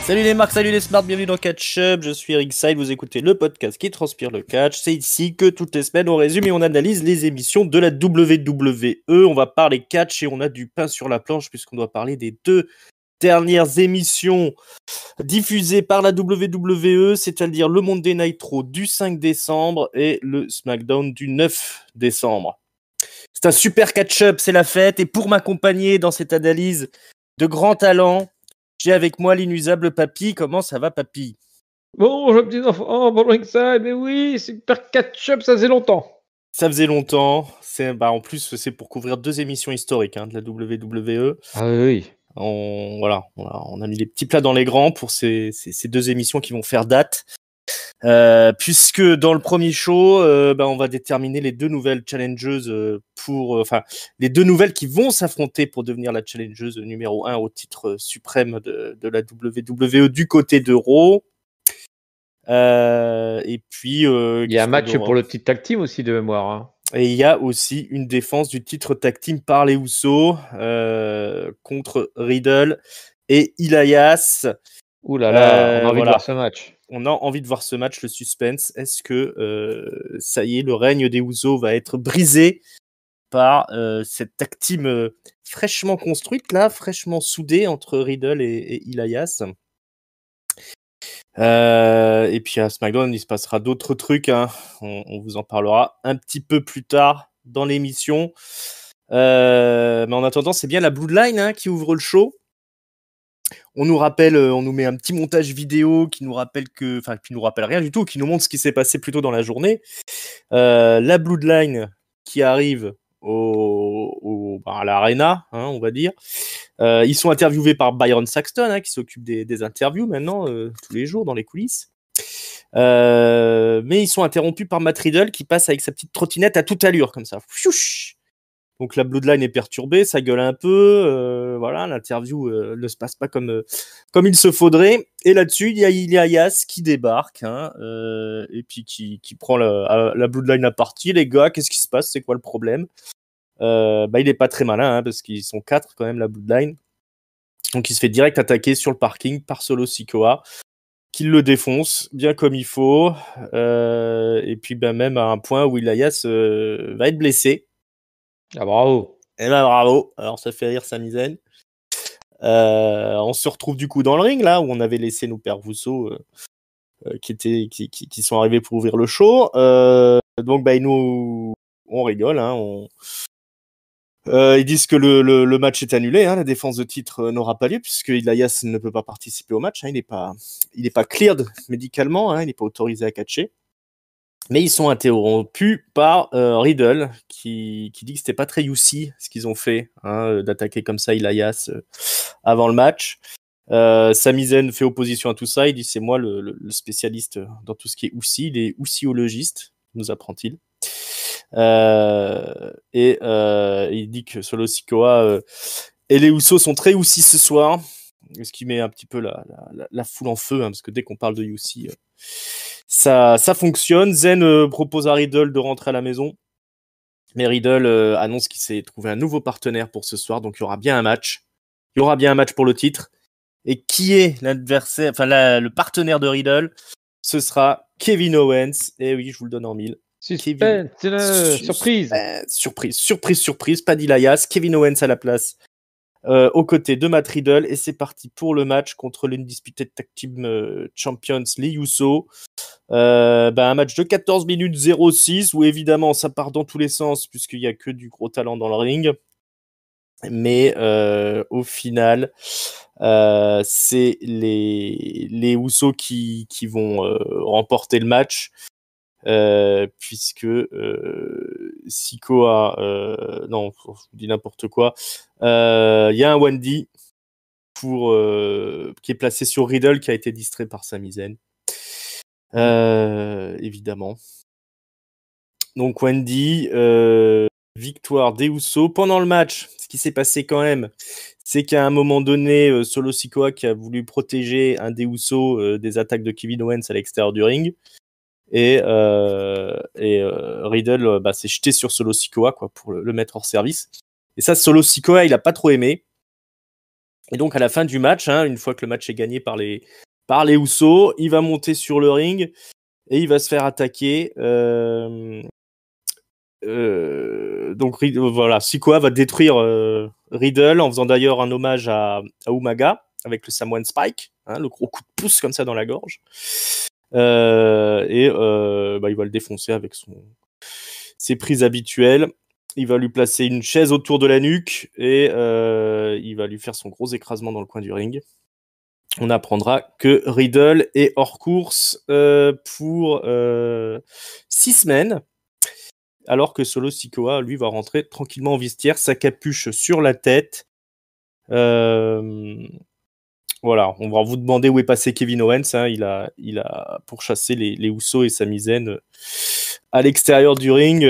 Salut les marques, salut les smarts, bienvenue dans Catch Up, je suis Ringside, vous écoutez le podcast qui transpire le catch. C'est ici que toutes les semaines on résume et on analyse les émissions de la WWE. On va parler catch et on a du pain sur la planche puisqu'on doit parler des deux dernières émissions diffusées par la WWE, c'est-à-dire le Monday Night Raw du 5 décembre et le SmackDown du 9 décembre. C'est un super catch-up, c'est la fête, et pour m'accompagner dans cette analyse de grand talent, j'ai avec moi l'inusable Papy. Comment ça va, Papy? Bonjour petits enfants, bonjour Ringside, mais oui, super catch-up, ça faisait longtemps. Ça faisait longtemps. En plus, c'est pour couvrir deux émissions historiques de la WWE. Ah oui. On a mis les petits plats dans les grands pour ces deux émissions qui vont faire date. Puisque dans le premier show, on va déterminer les deux nouvelles challengeuses les deux nouvelles qui vont s'affronter pour devenir la challengeuse numéro 1 au titre suprême de la WWE du côté de Raw. Et puis il y a un match pour le petit tag team aussi de mémoire. Hein. Et il y a aussi une défense du titre tag team par les Usos contre Riddle et Elias. Ouh là là, on a envie de voir ce match. On a envie de voir ce match, le suspense. Est-ce que ça y est, le règne des Usos va être brisé par cette tag team fraîchement construite, là, fraîchement soudée entre Riddle et Elias? Et puis à SmackDown, il se passera d'autres trucs. On vous en parlera un petit peu plus tard dans l'émission. Mais en attendant, c'est bien la Bloodline qui ouvre le show. On nous rappelle, on nous met un petit montage vidéo qui nous rappelle qui nous rappelle rien du tout, qui nous montre ce qui s'est passé plus tôt dans la journée. La Bloodline qui arrive à l'Arena, on va dire. Ils sont interviewés par Byron Saxton, qui s'occupe des interviews maintenant, tous les jours dans les coulisses. Mais ils sont interrompus par Matt Riddle qui passe avec sa petite trottinette à toute allure, comme ça. Fouch. Donc la Bloodline est perturbée, ça gueule un peu, l'interview ne se passe pas comme il se faudrait. Et là-dessus, il y a Elias qui débarque, et puis qui prend la Bloodline à partie. Les gars, qu'est-ce qui se passe? C'est quoi le problème? Il est pas très malin, parce qu'ils sont 4 quand même, la Bloodline. Donc il se fait direct attaquer sur le parking par Solo Sikoa, qui le défonce bien comme il faut. Et puis même à un point où Elias va être blessé. Ah bravo. Et bravo. Alors ça fait rire Sami-Zayn. On se retrouve du coup dans le ring là où on avait laissé nos pères Rousseau qui sont arrivés pour ouvrir le show. Donc nous on rigole, ils disent que le match est annulé, la défense de titre n'aura pas lieu puisque Elias ne peut pas participer au match, il n'est pas cleared médicalement, il n'est pas autorisé à catcher. Mais ils sont interrompus par Riddle qui dit que c'était pas très UC ce qu'ils ont fait, d'attaquer comme ça Elias avant le match. Sami-Zayn fait opposition à tout ça, il dit c'est moi le spécialiste dans tout ce qui est UC, il est UCologiste, nous apprend-il. Il dit que Solo Sikoa et les Usos sont très UC ce soir, ce qui met un petit peu la foule en feu, parce que dès qu'on parle de UC, ça fonctionne. Zayn propose à Riddle de rentrer à la maison, mais Riddle annonce qu'il s'est trouvé un nouveau partenaire pour ce soir, donc il y aura bien un match. Il y aura bien un match pour le titre. Et qui est l'adversaire, le partenaire de Riddle? Ce sera Kevin Owens. Et oui, je vous le donne en mille. Suspense, surprise. Surprise, pas d'Elias. Kevin Owens à la place, aux côtés de Matt Riddle, et c'est parti pour le match contre l'Undisputed Tag Team Champions, les Usos. Un match de 14 minutes 06 où évidemment ça part dans tous les sens puisqu'il y a que du gros talent dans le ring. Mais au final, c'est les Usos qui vont remporter le match. Puisque Sikoa, non, je vous dis n'importe quoi. Il y a un Wendy qui est placé sur Riddle qui a été distrait par Sami-Zayn. Évidemment. Donc Wendy, victoire des Usos. Pendant le match, ce qui s'est passé quand même, c'est qu'à un moment donné, Solo Sikoa qui a voulu protéger un des Usos des attaques de Kevin Owens à l'extérieur du ring. Et Riddle s'est jeté sur Solo Sikoa pour le mettre hors service. Et ça, Solo Sikoa, il a pas trop aimé. Et donc à la fin du match, une fois que le match est gagné par les Usos, il va monter sur le ring et il va se faire attaquer. Donc voilà, Sikoa va détruire Riddle en faisant d'ailleurs un hommage à Umaga avec le Samoan Spike, le gros coup de pouce comme ça dans la gorge. Il va le défoncer avec ses prises habituelles. Il va lui placer une chaise autour de la nuque et il va lui faire son gros écrasement dans le coin du ring. On apprendra que Riddle est hors course pour 6 semaines, alors que Solo Sikoa, lui, va rentrer tranquillement en vestiaire, sa capuche sur la tête. Voilà, on va vous demander où est passé Kevin Owens. Il a pourchassé les Usos et Sami Zayn à l'extérieur du ring,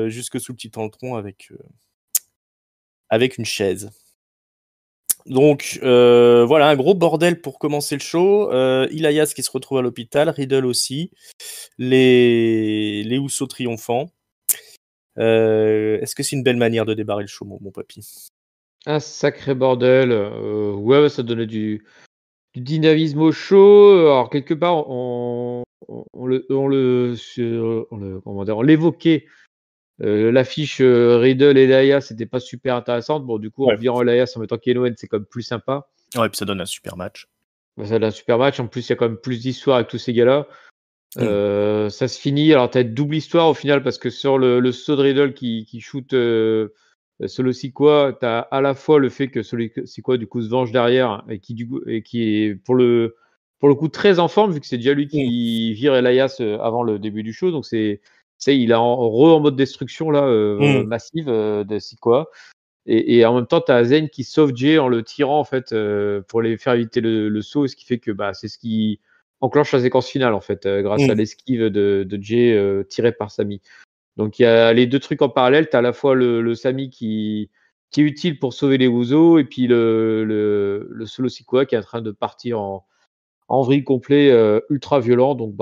jusque sous le petit tantron avec une chaise. Donc voilà, un gros bordel pour commencer le show. Elias qui se retrouve à l'hôpital, Riddle aussi, les Usos triomphants. Est-ce que c'est une belle manière de débarrer le show, mon papy? Un sacré bordel. Ouais, ça donnait du dynamisme au show. Alors quelque part, on l'évoquait. L'affiche Riddle et Elias, c'était pas super intéressante. Bon, du coup, en virant Elias en mettant Kenoen, c'est quand même plus sympa. Ouais, puis ça donne un super match. Ça donne un super match. En plus, il y a quand même plus d'histoire avec tous ces gars-là. Ça se finit. Alors, t'as une double histoire au final parce que sur le saut de Riddle qui shoot Solo Sikoa, t'as à la fois le fait que Solo Sikoa du coup se venge derrière et qui est pour le coup très en forme vu que c'est déjà lui qui vire Elias avant le début du show. Donc il est en mode destruction là massive de Sikoa. Et en même temps, tu as Zayn qui sauve Jay en le tirant en fait pour les faire éviter le saut, ce qui fait que c'est ce qui enclenche la séquence finale en fait grâce à l'esquive de Jay tiré par Sami. Donc il y a les deux trucs en parallèle. Tu as à la fois le Sami qui est utile pour sauver les Usos et puis le Solo Sikoa qui est en train de partir en vrille complet ultra violent. Donc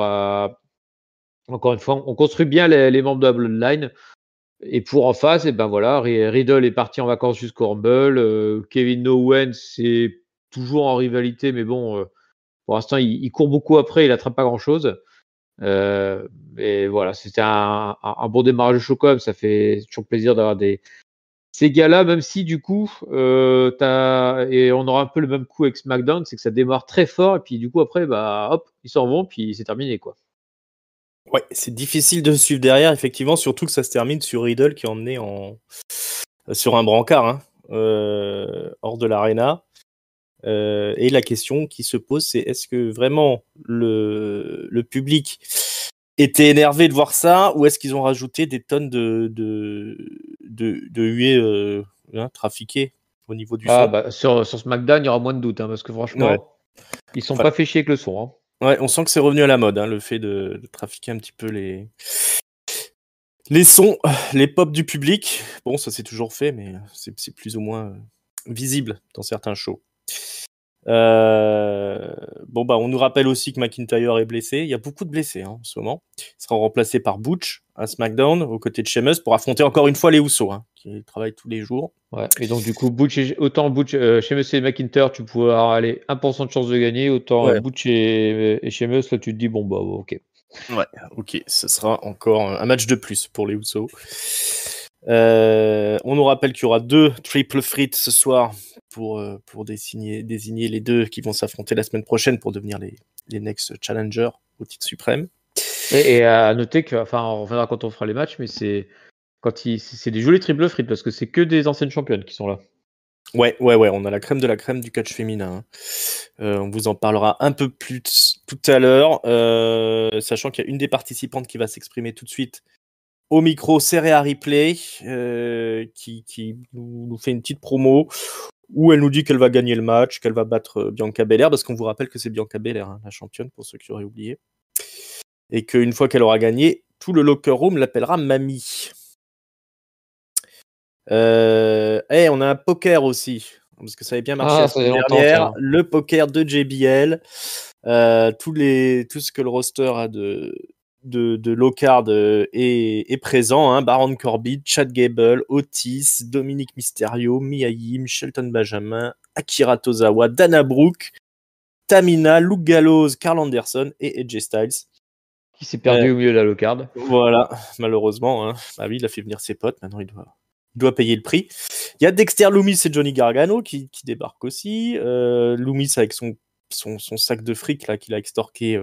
encore une fois, on construit bien les membres de la Bloodline. Et pour en face, Riddle est parti en vacances jusqu'au Rumble. Kevin Owens, c'est toujours en rivalité, mais bon, pour l'instant, il court beaucoup après, il n'attrape pas grand-chose. Mais voilà, c'était un bon démarrage de show quand même. Ça fait toujours plaisir d'avoir ces gars-là, même si du coup, et on aura un peu le même coup avec SmackDown, c'est que ça démarre très fort, et puis du coup, après, hop, ils s'en vont, puis c'est terminé, quoi. Ouais, c'est difficile de suivre derrière, effectivement, surtout que ça se termine sur Riddle qui est emmené sur un brancard, hors de l'arena. Et la question qui se pose, c'est est-ce que vraiment le public était énervé de voir ça, ou est-ce qu'ils ont rajouté des tonnes de huées trafiquées au niveau du son? Sur SmackDown, il y aura moins de doutes, parce que franchement, ils sont pas fait chier avec le son. Ouais, on sent que c'est revenu à la mode, le fait de trafiquer un petit peu les sons, les pop du public. Bon, ça c'est toujours fait, mais c'est plus ou moins visible dans certains shows. On nous rappelle aussi que McIntyre est blessé. Il y a beaucoup de blessés en ce moment. Il sera remplacé par Butch à SmackDown aux côtés de Sheamus pour affronter encore une fois les Usos, qui travaillent tous les jours. Ouais, et donc du coup, Butch, Sheamus et McIntyre, tu pourrais avoir 1% de chance de gagner. Autant Butch et Sheamus, là tu te dis ok. Ouais, ok, ce sera encore un match de plus pour les Usos. On nous rappelle qu'il y aura 2 triple threats ce soir pour désigner les 2 qui vont s'affronter la semaine prochaine pour devenir les next challengers au titre suprême. Et à noter que, on reviendra quand on fera les matchs, mais c'est des jolis triple threats parce que c'est que des anciennes championnes qui sont là. Ouais, on a la crème de la crème du catch féminin. On vous en parlera un peu plus tout à l'heure, sachant qu'il y a une des participantes qui va s'exprimer tout de suite au micro, c'est Rhea Ripley, qui nous fait une petite promo où elle nous dit qu'elle va gagner le match, qu'elle va battre Bianca Belair, parce qu'on vous rappelle que c'est Bianca Belair, la championne, pour ceux qui auraient oublié. Et qu'une fois qu'elle aura gagné, tout le locker room l'appellera Mamie. On a un poker aussi, parce que ça avait bien marché la semaine dernière. Le poker de JBL, tout ce que le roster a de low card est présent, Baron Corbin, Chad Gable, Otis, Dominic Mysterio, Mia Yim, Shelton Benjamin, Akira Tozawa, Dana Brooke, Tamina, Luke Gallows, Karl Anderson et AJ Styles. Qui s'est perdu au milieu de la low-card. Voilà, malheureusement. Hein. Bah oui, il a fait venir ses potes, maintenant il doit payer le prix. Il y a Dexter Lumis et Johnny Gargano qui débarquent aussi. Lumis avec son sac de fric là, qu'il a extorqué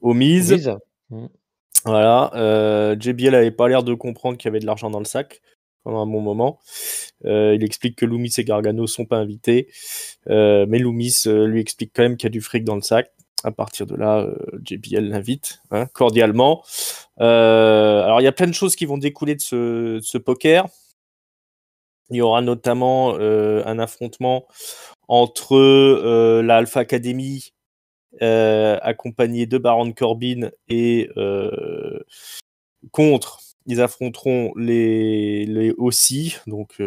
au Miz. Voilà. JBL avait pas l'air de comprendre qu'il y avait de l'argent dans le sac pendant un bon moment. Il explique que Lumis et Gargano sont pas invités. Mais Lumis lui explique quand même qu'il y a du fric dans le sac. À partir de là, JBL l'invite cordialement. Alors, il y a plein de choses qui vont découler de ce poker. Il y aura notamment un affrontement entre la Alpha Academy accompagnée de Baron Corbin et contre, ils affronteront les aussi, donc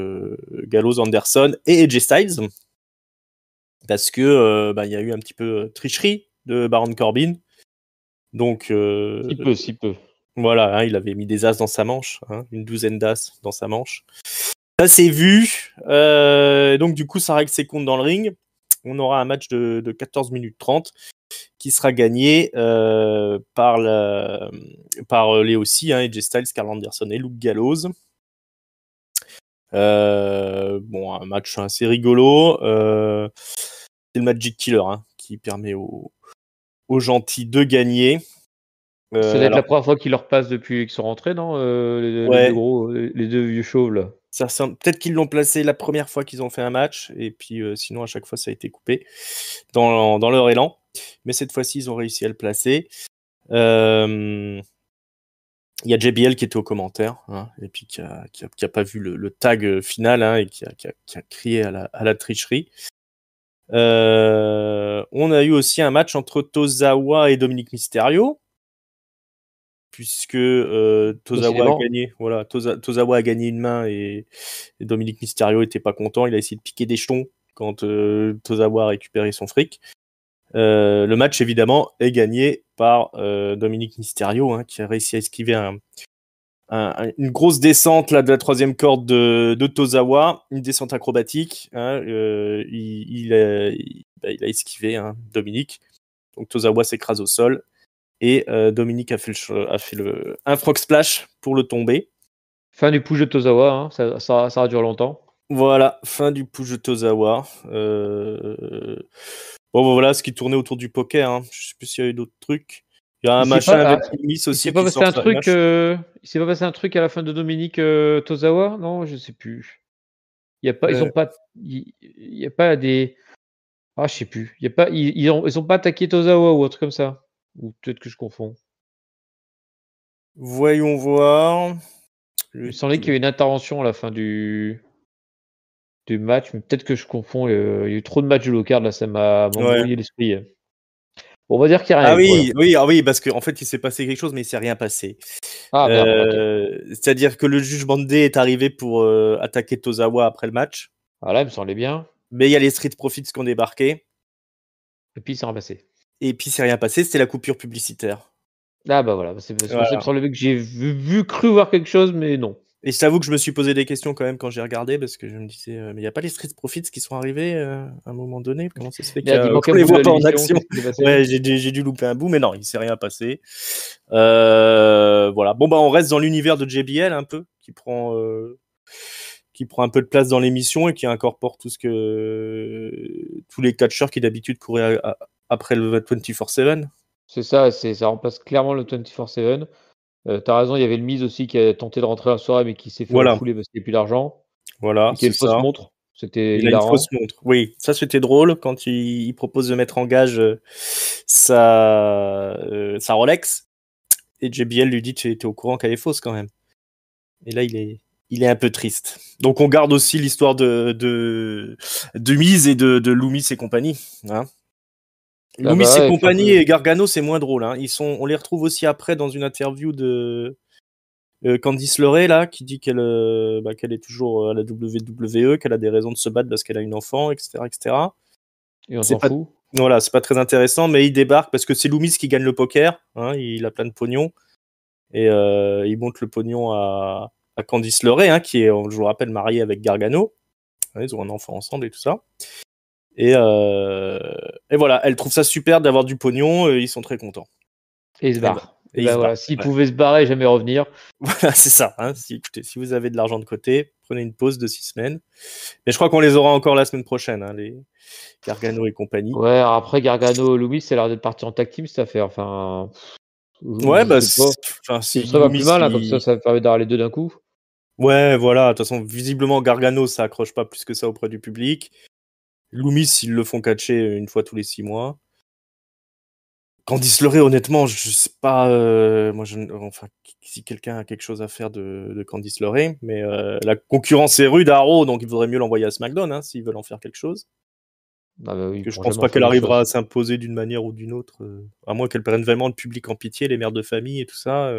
Gallows, Anderson et AJ Styles. Parce que il y a eu un petit peu tricherie de Baron Corbin. Donc, si peu. Voilà, il avait mis des as dans sa manche, une douzaine d'as dans sa manche. Ça c'est vu. Donc du coup, ça règle ses comptes dans le ring. On aura un match de 14 minutes 30 qui sera gagné par les aussi, AJ Styles, Karl Anderson et Luke Gallows. Un match assez rigolo. C'est le Magic Killer qui permet aux gentils de gagner. Ça doit être la première fois qu'ils leur passent depuis qu'ils sont rentrés, non les deux vieux chauves là. Peut-être qu'ils l'ont placé la première fois qu'ils ont fait un match, et puis sinon à chaque fois ça a été coupé dans leur élan. Mais cette fois-ci ils ont réussi à le placer. Il y a JBL qui était aux commentaires, et puis qui a pas vu le tag final, et qui a crié à la tricherie. On a eu aussi un match entre Tozawa et Dominic Mysterio, puisque Tozawa a gagné. Voilà, Tozawa a gagné une main et Dominic Mysterio était pas content. Il a essayé de piquer des jetons quand Tozawa a récupéré son fric. Le match évidemment est gagné par Dominic Mysterio, qui a réussi à esquiver une grosse descente là de la troisième corde de Tozawa, une descente acrobatique. Il a esquivé Dominic. Donc Tozawa s'écrase au sol. Et Dominic a fait un frog splash pour le tomber. Fin du push de Tozawa, ça va durer longtemps. Voilà, fin du push de Tozawa. Voilà ce qui tournait autour du poker. Je sais plus s'il y a eu d'autres trucs. Il y a un machin avec Miss aussi. Il s'est pas passé un truc à la fin de Dominic Tozawa? Non, je sais plus. Il y a pas, ils y a pas des. Ah, je sais plus. Ils ont pas attaqué Tozawa ou autre comme ça. Ou peut-être que je confonds. Voyons voir. Il me semblait qu'il y avait une intervention à la fin du match, mais peut-être que je confonds. Il y a eu trop de matchs de low-card, là, ça m'a embrouillé l'esprit. On va dire qu'il n'y a rien. Oui, parce qu'en fait, il s'est passé quelque chose, mais il ne s'est rien passé. C'est-à-dire que le juge Bandé est arrivé pour attaquer Tozawa après le match. Voilà, il me semblait bien. Mais il y a les Street Profits qui ont débarqué. Et puis, il s'est rien passé. Et puis, c'est rien passé, c'était la coupure publicitaire. Ah bah voilà, c'est parce que ça me semblait que j'ai cru voir quelque chose, mais non. Et je t'avoue que je me suis posé des questions quand même quand j'ai regardé, parce que je me disais, mais il n'y a pas les Street Profits qui sont arrivés à un moment donné? Comment ça se fait qu'on les voit pas en action? Ouais, j'ai dû louper un bout, mais non, il ne s'est rien passé. Voilà. Bon, on reste dans l'univers de JBL un peu, qui prend un peu de place dans l'émission et qui incorpore tous les catcheurs qui d'habitude couraient après le 24/7. C'est ça, ça remplace clairement le 24/7. T'as raison, il y avait le Miz aussi qui a tenté de rentrer la soirée mais qui s'est fait refouler parce qu'il n'y a plus d'argent. Voilà, et qui a une fausse montre. C'était hilarant. Il a une fausse montre. Oui, ça c'était drôle quand il propose de mettre en gage sa Rolex. Et JBL lui dit tu étais au courant qu'elle est fausse quand même. Et là il est un peu triste. Donc on garde aussi l'histoire de Miz et de Loomis et compagnie. Loomis et compagnie et Gargano, c'est moins drôle. On les retrouve aussi après dans une interview de Candice LeRae là, qui dit qu'elle est toujours à la WWE, qu'elle a des raisons de se battre parce qu'elle a une enfant, etc., etc. Et on s'en fout. Voilà, c'est pas très intéressant, mais il débarque parce que c'est Loomis qui gagne le poker. Il a plein de pognon et il monte le pognon à Candice LeRae, qui est, je vous rappelle, mariée avec Gargano. Ils ont un enfant ensemble et tout ça. Et voilà, elle trouve ça super d'avoir du pognon, ils sont très contents. Et ils se Et ben, barrent. et Et ils se ben voilà, barrent. s'ils Ouais. pouvaient se barrer et jamais revenir. Voilà, c'est ça. Hein. Écoutez, si vous avez de l'argent de côté, prenez une pause de 6 semaines. Mais je crois qu'on les aura encore la semaine prochaine, hein, les Gargano et compagnie. Ouais, après Gargano, Loomis, ça a l'air d'être parti en tag team cette affaire. Enfin, Ouais, je bah, sais pas. enfin, si Ça va plus Loomis, mal, hein, comme ça permet d'avoir les deux d'un coup. ouais, voilà. De toute façon, visiblement, Gargano, ça accroche pas plus que ça auprès du public. Loomis, ils le font catcher une fois tous les 6 mois. Candice LeRae, honnêtement, je sais pas. Moi, enfin, si quelqu'un a quelque chose à faire de Candice LeRae, mais la concurrence est rude à Raw, donc il vaudrait mieux l'envoyer à SmackDown hein, s'ils veulent en faire quelque chose. Ah bah oui, ils Que je pourront pense jamais en pas faire qu'elle grand-chose. arrivera à s'imposer d'une manière ou d'une autre, à moins qu'elle prenne vraiment le public en pitié, les mères de famille et tout ça.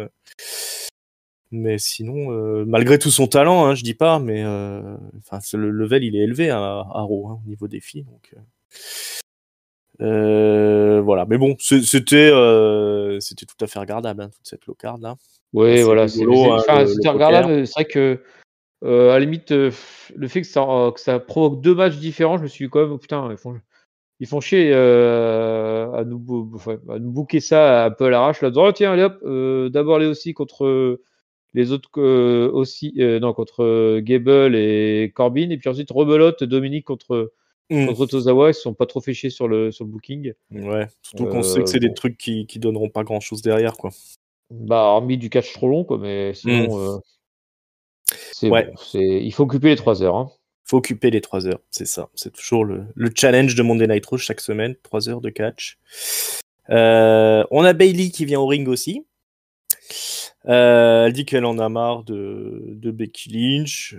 Mais sinon, malgré tout son talent, hein, je dis pas, mais enfin, le level il est élevé à Raw hein, au niveau des filles, donc. Voilà, mais bon, c'était tout à fait regardable, hein, toute cette low card là. Oui, C'est voilà, rigolo, hein, le c'était poker. regardable, mais c'est vrai que, à la limite, le fait que ça provoque 2 matchs différents, je me suis dit quand même: «Oh putain, ils font chier, à nous booker ça un peu à l'arrache là, en disant: "Oh tiens, allez hop, d'abord les Aussie contre, les autres Aussie, non contre, Gable et Corbin et puis ensuite rebelote Dominique Mmh. contre Tozawa." Ils se sont pas trop fait chier sur le booking. Ouais, surtout qu'on sait que c'est des Bon, trucs qui donneront pas grand chose derrière, quoi. bah, hormis du catch trop long quoi, mais Mmh. sinon, c'est Ouais, bon, il faut occuper les 3 heures, hein. faut occuper les 3 heures, c'est ça. C'est toujours le challenge de Monday Night Raw chaque semaine, 3 heures de catch. On a Bayley qui vient au ring aussi. Elle dit qu'elle en a marre de Becky Lynch,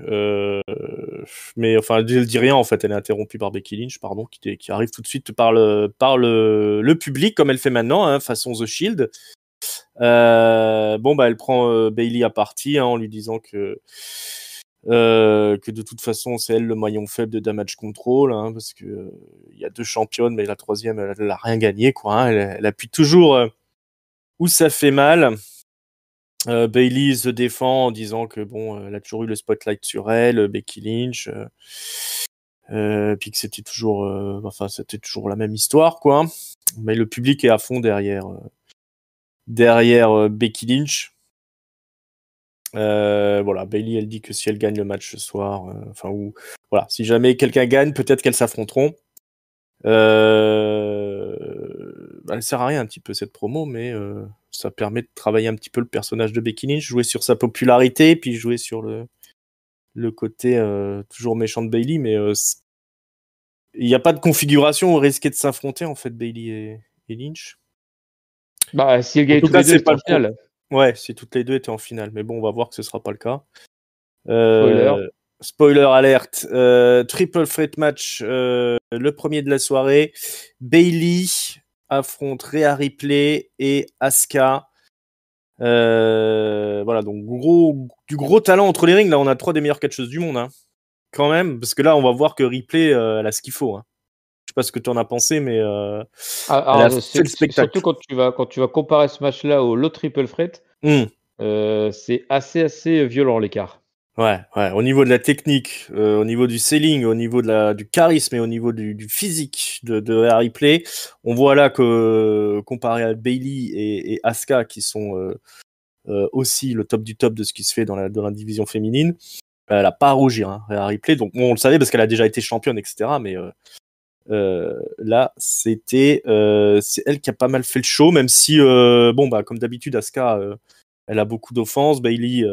mais enfin elle dit rien en fait, elle est interrompue par Becky Lynch, pardon, qui arrive tout de suite par le public comme elle fait maintenant, hein, façon The Shield. Bon bah elle prend Bayley à partie hein, en lui disant que de toute façon c'est elle le maillon faible de Damage Control hein, parce que il y a 2 championnes mais la troisième elle a rien gagné quoi. Hein, elle appuie toujours où ça fait mal. Bayley se défend en disant que bon, elle a toujours eu le spotlight sur elle, Becky Lynch, puis que c'était toujours la même histoire quoi. Mais le public est à fond derrière Becky Lynch. Voilà, Bayley elle dit que si elle gagne le match ce soir, voilà, si jamais quelqu'un gagne, peut-être qu'elles s'affronteront. Elle sert à rien un petit peu cette promo, mais ça permet de travailler un petit peu le personnage de Becky Lynch, jouer sur sa popularité, puis jouer sur le côté toujours méchant de Bayley, mais il n'y a pas de configuration où risquer de s'affronter en fait Bayley et Lynch. Bah, si elles En gagnaient tout tous cas, les 2, c'est elles seraient pas en le pro. finale. Ouais, si toutes les deux étaient en finale, mais bon, on va voir que ce sera pas le cas. Spoiler. Spoiler alerte, triple threat match, le premier de la soirée. Bayley affronte Rhea Ripley et Asuka. Voilà, donc du gros talent entre les rings. Là, on a 3 des meilleures catcheuses du monde, hein. Quand même, parce que là, on va voir que Ripley, elle a ce qu'il faut. Hein. Je sais pas ce que tu en as pensé, mais elle a Alors, fait le c'est surtout spectacle. quand tu vas comparer ce match-là au l'autre triple threat, Mmh. c'est assez violent l'écart. Ouais, ouais. Au niveau de la technique, au niveau du selling, au niveau du charisme et au niveau du physique de Rhea Ripley, on voit là que comparé à Bayley et Asuka qui sont aussi le top du top de ce qui se fait dans la division féminine, elle a pas à rougir, hein, Rhea Ripley. Donc bon, on le savait parce qu'elle a déjà été championne, etc. Mais là, c'est elle qui a pas mal fait le show, même si bon bah comme d'habitude, Asuka elle a beaucoup d'offenses. Bayley,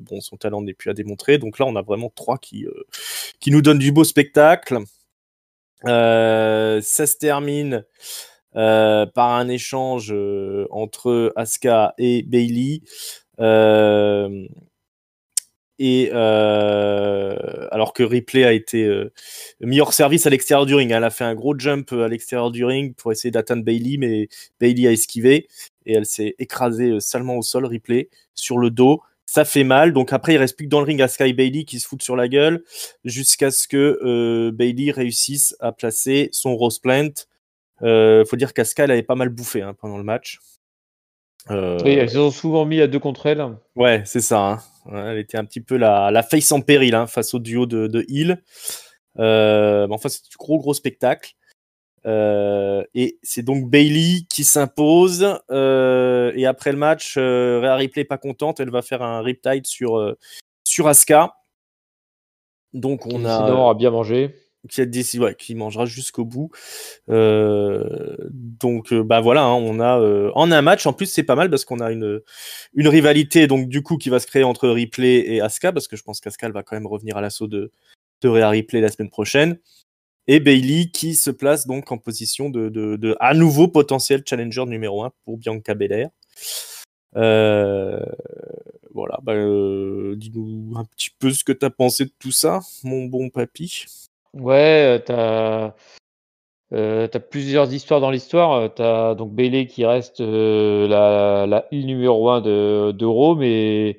bon, son talent n'est plus à démontrer. Donc là, on a vraiment 3 qui nous donnent du beau spectacle. Ça se termine par un échange entre Asuka et Bayley. Alors que Ripley a été mis hors service à l'extérieur du ring. Elle a fait un gros jump à l'extérieur du ring pour essayer d'atteindre Bayley, mais Bayley a esquivé et elle s'est écrasée salement au sol, Ripley, sur le dos. Ça fait mal. Donc après, il reste plus que dans le ring Asuka et Bayley qui se foutent sur la gueule jusqu'à ce que Bayley réussisse à placer son Rose Plant. Faut dire qu'Asuka, elle avait pas mal bouffé hein, pendant le match. Oui, elles se sont souvent mis à 2 contre elle. Ouais, c'est ça. Hein. Ouais, elle était un petit peu la face en péril hein, face au duo de Hill. Enfin, c'est du gros spectacle. Et c'est donc Bayley qui s'impose. Et après le match, Rhea Ripley pas contente, elle va faire un Riptide sur Asuka. Donc Qui on décidément a a bien mangé. qui mangera jusqu'au bout. Donc bah voilà, hein, on a en un match. En plus, c'est pas mal parce qu'on a une rivalité donc du coup qui va se créer entre Ripley et Asuka, parce que je pense qu'Asuka va quand même revenir à l'assaut de Rhea Ripley la semaine prochaine. Et Bayley qui se place donc en position de à nouveau potentiel challenger numéro 1 pour Bianca Belair. Voilà, dis-nous un petit peu ce que tu as pensé de tout ça, mon bon papy. Ouais, t'as plusieurs histoires dans l'histoire. T'as donc Bayley qui reste la île numéro 1 de Raw, mais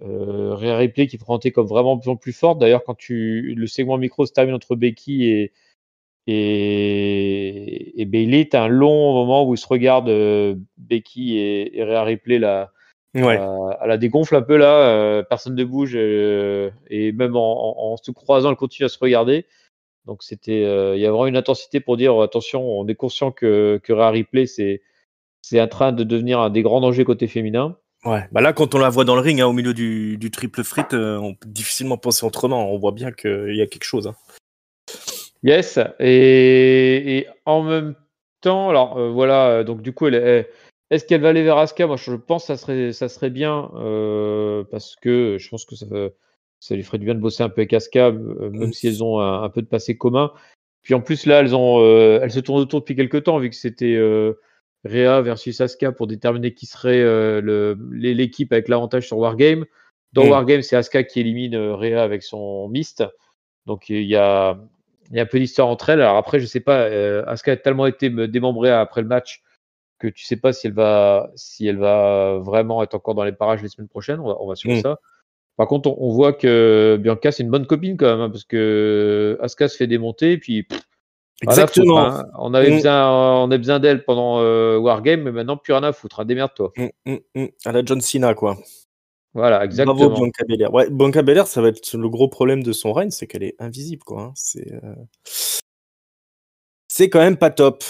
Rhea Ripley qui est présentée comme vraiment plus forte. D'ailleurs, quand le segment micro se termine entre Becky et Bayley, t'as un long moment où ils se regardent, Becky et Rhea Ripley là. Ouais. Elle a dégonfle un peu là, personne ne bouge, et même en se croisant, elle continue à se regarder. Donc c'était, il y a vraiment une intensité pour dire attention, on est conscient que Rhea Ripley c'est en train de devenir un des grands dangers côté féminin. Ouais, bah là, quand on la voit dans le ring, hein, au milieu du triple frit, on peut difficilement penser autrement. On voit bien qu'il y a quelque chose. Hein. Yes, et en même temps, alors voilà, donc du coup, est-ce qu'elle va aller vers Asuka? Moi, je pense que ça serait bien, parce que je pense que ça lui ferait du bien de bosser un peu avec Asuka, même si elles ont un peu de passé commun. Puis en plus, là, elles se tournent autour depuis quelques temps, vu que c'était Rhea versus Asuka pour déterminer qui serait l'équipe avec l'avantage sur Wargame. Dans Wargame, c'est Asuka qui élimine Rhea avec son Mist. Donc il y a un peu d'histoire entre elles. Alors après, je sais pas, Asuka a tellement été démembrée après le match que tu sais pas si elle va vraiment être encore dans les parages les semaines prochaines. On va suivre ça. Par contre, on voit que Bianca, c'est une bonne copine quand même, hein, parce que Asuka se fait démonter, et puis rien à foutre. Exactement. Hein. On a besoin d'elle pendant Wargame, mais maintenant plus rien à foutre. Hein. Démerde-toi. À la John Cena, quoi. Voilà, Bravo exactement. Bianca Belair. Ouais, Bianca Belair, ça va être le gros problème de son règne, c'est qu'elle est invisible, quoi. Hein. C'est quand même pas top.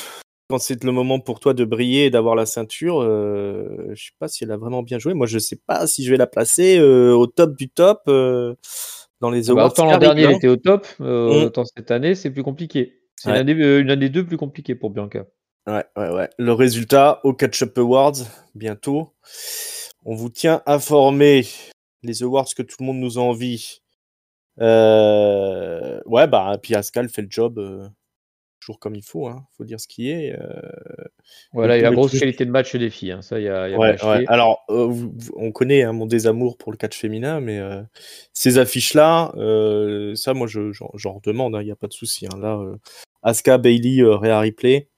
Quand c'est le moment pour toi de briller et d'avoir la ceinture, je sais pas si elle a vraiment bien joué. Moi, je sais pas si je vais la placer au top du top dans les Ah bah, awards autant qui l'an arrivent. dernier, elle Hein. était au top, Mm. autant cette année, c'est plus compliqué. C'est Ouais. une année 2 plus compliquée pour Bianca. Ouais. Le résultat au Catch-Up Awards, bientôt. On vous tient informé. Les awards que tout le monde nous a envie. Ouais, bah, puis Pascal fait le job toujours comme il faut. Hein. Faut dire ce qui est. Et Voilà, il y a pour la le grosse truc. qualité de match des filles, hein, ça, y a pas Ouais. à chier. Alors, on connaît hein, mon désamour pour le catch féminin, mais ces affiches-là, ça, moi, j'en redemande. Il n'y a pas de souci. Hein. Là, Asuka, Bayley, Rhea Ripley.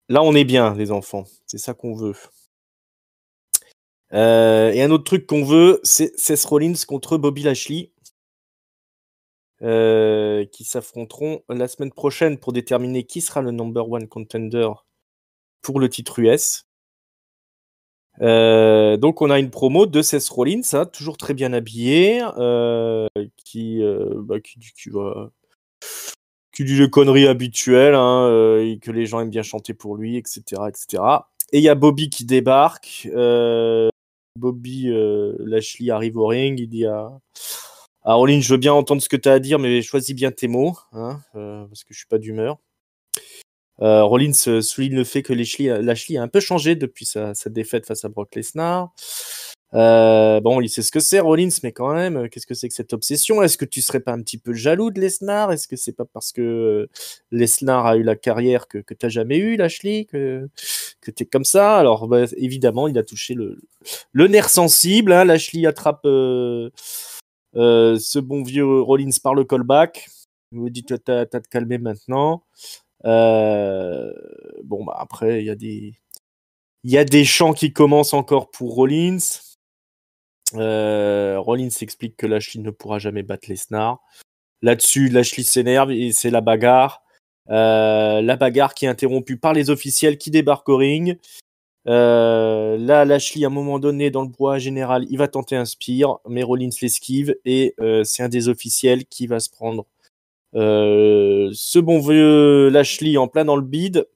Là, on est bien, les enfants. C'est ça qu'on veut. Et un autre truc qu'on veut, c'est Seth Rollins contre Bobby Lashley, qui s'affronteront la semaine prochaine pour déterminer qui sera le number one contender pour le titre US. Donc on a une promo de Seth Rollins, hein, toujours très bien habillé, qui dit les conneries habituelles, hein, et que les gens aiment bien chanter pour lui, etc., etc. Et il y a Bobby qui débarque. Bobby Lashley arrive au ring, il dit à Rollins, je veux bien entendre ce que tu as à dire, mais choisis bien tes mots, hein, parce que je suis pas d'humeur. Rollins souligne le fait que Lashley a un peu changé depuis sa défaite face à Brock Lesnar. Bon, il sait ce que c'est, Rollins, mais quand même, qu'est-ce que c'est que cette obsession? Est-ce que tu serais pas un petit peu jaloux de Lesnar? Est-ce que c'est pas parce que Lesnar a eu la carrière que t'as jamais eu, Lashley, que t'es comme ça? Alors, bah, évidemment, il a touché le nerf sensible. Hein. Lashley attrape ce bon vieux Rollins par le callback. Il me dit, t'as te calmer maintenant. Bon, bah après, il y a des chants qui commencent encore pour Rollins. Rollins explique que Lashley ne pourra jamais battre Lesnar. Là-dessus, Lashley s'énerve et c'est la bagarre. La bagarre qui est interrompue par les officiels qui débarquent au ring. Là, Lashley, à un moment donné, dans le brouhaha général, il va tenter un spear, mais Rollins l'esquive et c'est un des officiels qui va se prendre Ce bon vieux Lashley en plein dans le bide.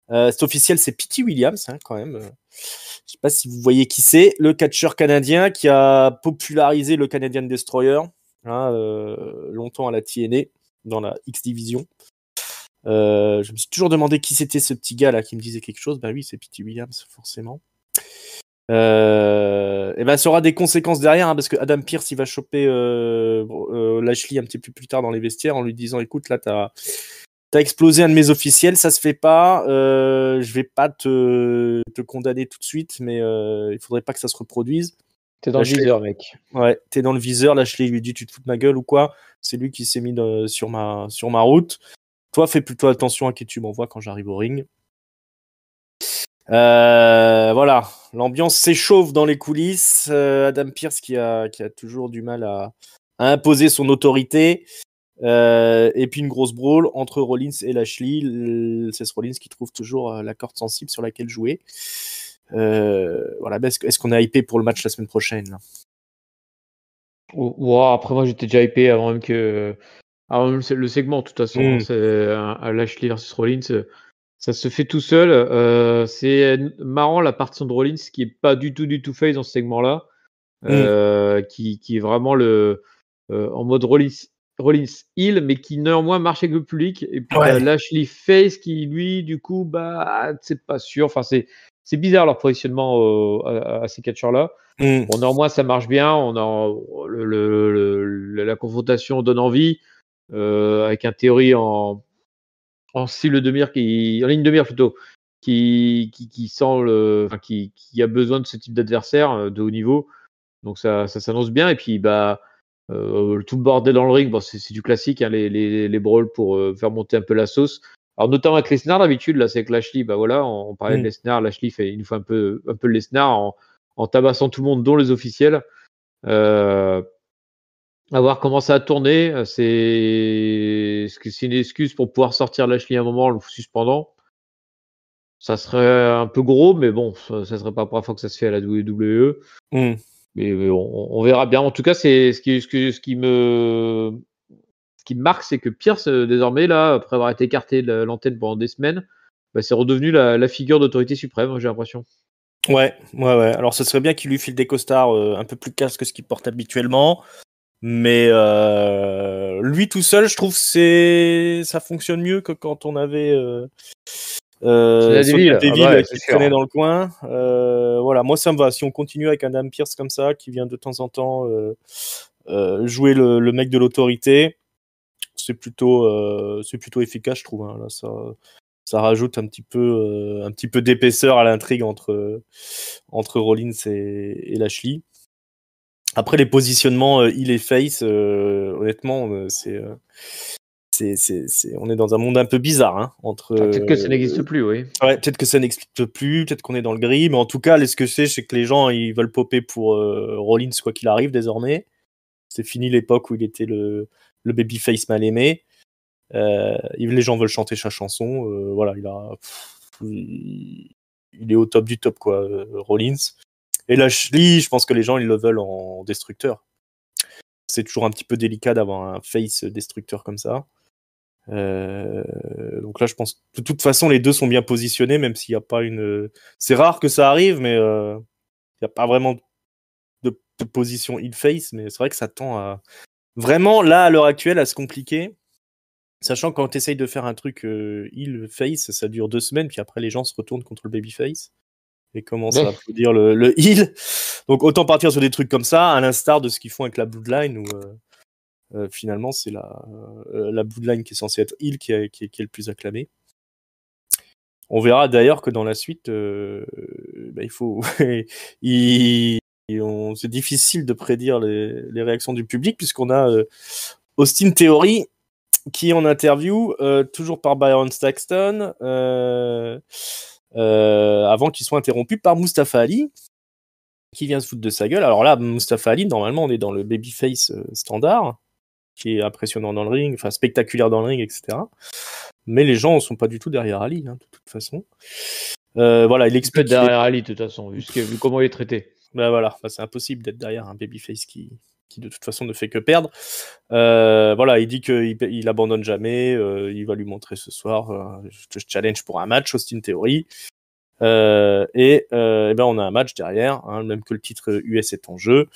C'est officiel, c'est Petey Williams, quand même. Je sais pas si vous voyez qui c'est, le catcheur canadien qui a popularisé le Canadian Destroyer, longtemps à la TNA, dans la X Division. Je me suis toujours demandé qui c'était ce petit gars là qui me disait quelque chose. Oui, c'est Petey Williams, forcément. Et ça aura des conséquences derrière, parce que Adam Pearce il va choper Lashley un petit peu plus tard dans les vestiaires en lui disant écoute, là t'as explosé un de mes officiels, ça se fait pas, je vais pas te condamner tout de suite, mais il faudrait pas que ça se reproduise. T'es dans Lashley, le viseur, mec. Ouais, t'es dans le viseur. Lashley lui dit tu te fous de ma gueule ou quoi? C'est lui qui s'est mis sur ma route. Toi, fais plutôt attention à qui tu m'envoies quand j'arrive au ring. Voilà, l'ambiance s'échauffe dans les coulisses. Adam Pearce qui a toujours du mal à imposer son autorité. Et puis une grosse brawl entre Rollins et Lashley. C'est Rollins qui trouve toujours la corde sensible sur laquelle jouer. Voilà, est-ce qu'on est hypé pour le match la semaine prochaine là? Après, moi, j'étais déjà hypé avant même le segment, de toute façon. C'est un Lashley versus Rollins. Ça se fait tout seul. C'est marrant la partie de Rollins qui est pas du tout face dans ce segment-là. Qui est vraiment en mode Rollins heel, mais qui néanmoins marche avec le public. Et puis t'as Lashley face qui, lui, du coup, c'est pas sûr. Enfin, c'est bizarre leur positionnement à ces catcheurs-là. Bon, néanmoins, ça marche bien. On a la confrontation donne envie, avec un théorie en cible de mire en ligne de mire plutôt, qui sent qui a besoin de ce type d'adversaire de haut niveau. Donc ça s'annonce bien. Et puis tout le bordel dans le ring, c'est du classique, les brawls pour faire monter un peu la sauce. Alors notamment avec Lesnar d'habitude, là c'est avec Lashley, on parlait de Lesnar, Lashley il nous fait un peu le Lesnar en tabassant tout le monde, dont les officiels. À voir comment ça a tourné. Est-ce que c'est une excuse pour pouvoir sortir Lashley à un moment en le suspendant? Ça serait un peu gros, mais bon, ça serait pas la première fois que ça se fait à la WWE. Mais on verra bien. En tout cas, c'est ce qui me marque, c'est que Pearce, désormais, là, après avoir été écarté de l'antenne pendant des semaines, c'est redevenu la figure d'autorité suprême, j'ai l'impression. Ouais. Alors, ce serait bien qu'il lui file des costards un peu plus casses que ce qu'il porte habituellement. Mais lui tout seul, je trouve ça fonctionne mieux que quand on avait Sonya Deville qui traînait dans le coin. Voilà, moi ça me va. Si on continue avec un Adam Pearce comme ça, qui vient de temps en temps jouer le mec de l'autorité, c'est plutôt efficace, je trouve. Là, ça rajoute un petit peu d'épaisseur à l'intrigue entre Rollins et Lashley. Après les positionnements heel et face, honnêtement, on est dans un monde un peu bizarre, peut-être que ça n'existe plus, oui. Ouais, peut-être que ça n'existe plus, peut-être qu'on est dans le gris, mais en tout cas, ce que c'est que les gens ils veulent popper pour Rollins quoi qu'il arrive désormais. C'est fini l'époque où il était le babyface mal aimé. Les gens veulent chanter sa chanson. Voilà, il est au top du top quoi, Rollins. Et Lashley, je pense que les gens, ils le veulent en destructeur. C'est toujours un petit peu délicat d'avoir un face destructeur comme ça. Donc là, je pense que de toute façon, les deux sont bien positionnés, même s'il n'y a pas une... C'est rare que ça arrive, mais il n'y a pas vraiment de position heel-face, mais c'est vrai que ça tend à... Vraiment, là, à l'heure actuelle, à se compliquer. Sachant que quand tu essayes de faire un truc heel-face, ça dure 2 semaines, puis après, les gens se retournent contre le babyface et commencent à applaudir le heel. Donc autant partir sur des trucs comme ça, à l'instar de ce qu'ils font avec la Bloodline, où finalement c'est la Bloodline qui est censée être heel qui est le plus acclamé. On verra d'ailleurs que dans la suite, il faut... c'est difficile de prédire les réactions du public, puisqu'on a Austin Theory qui est en interview, toujours par Byron Saxton, avant qu'il soit interrompu par Mustafa Ali, qui vient se foutre de sa gueule. Alors là, Mustafa Ali, normalement, on est dans le babyface standard, qui est impressionnant dans le ring, enfin spectaculaire dans le ring, etc. Mais les gens ne sont pas du tout derrière Ali, de toute façon. Voilà, il explique. Derrière Ali, de toute façon, vu comment il est traité. Voilà, c'est impossible d'être derrière un babyface qui qui de toute façon ne fait que perdre. Voilà, il dit qu'il abandonne jamais, il va lui montrer ce soir, je te challenge pour un match, Austin Theory. Et ben on a un match derrière, hein, même que le titre US est en jeu.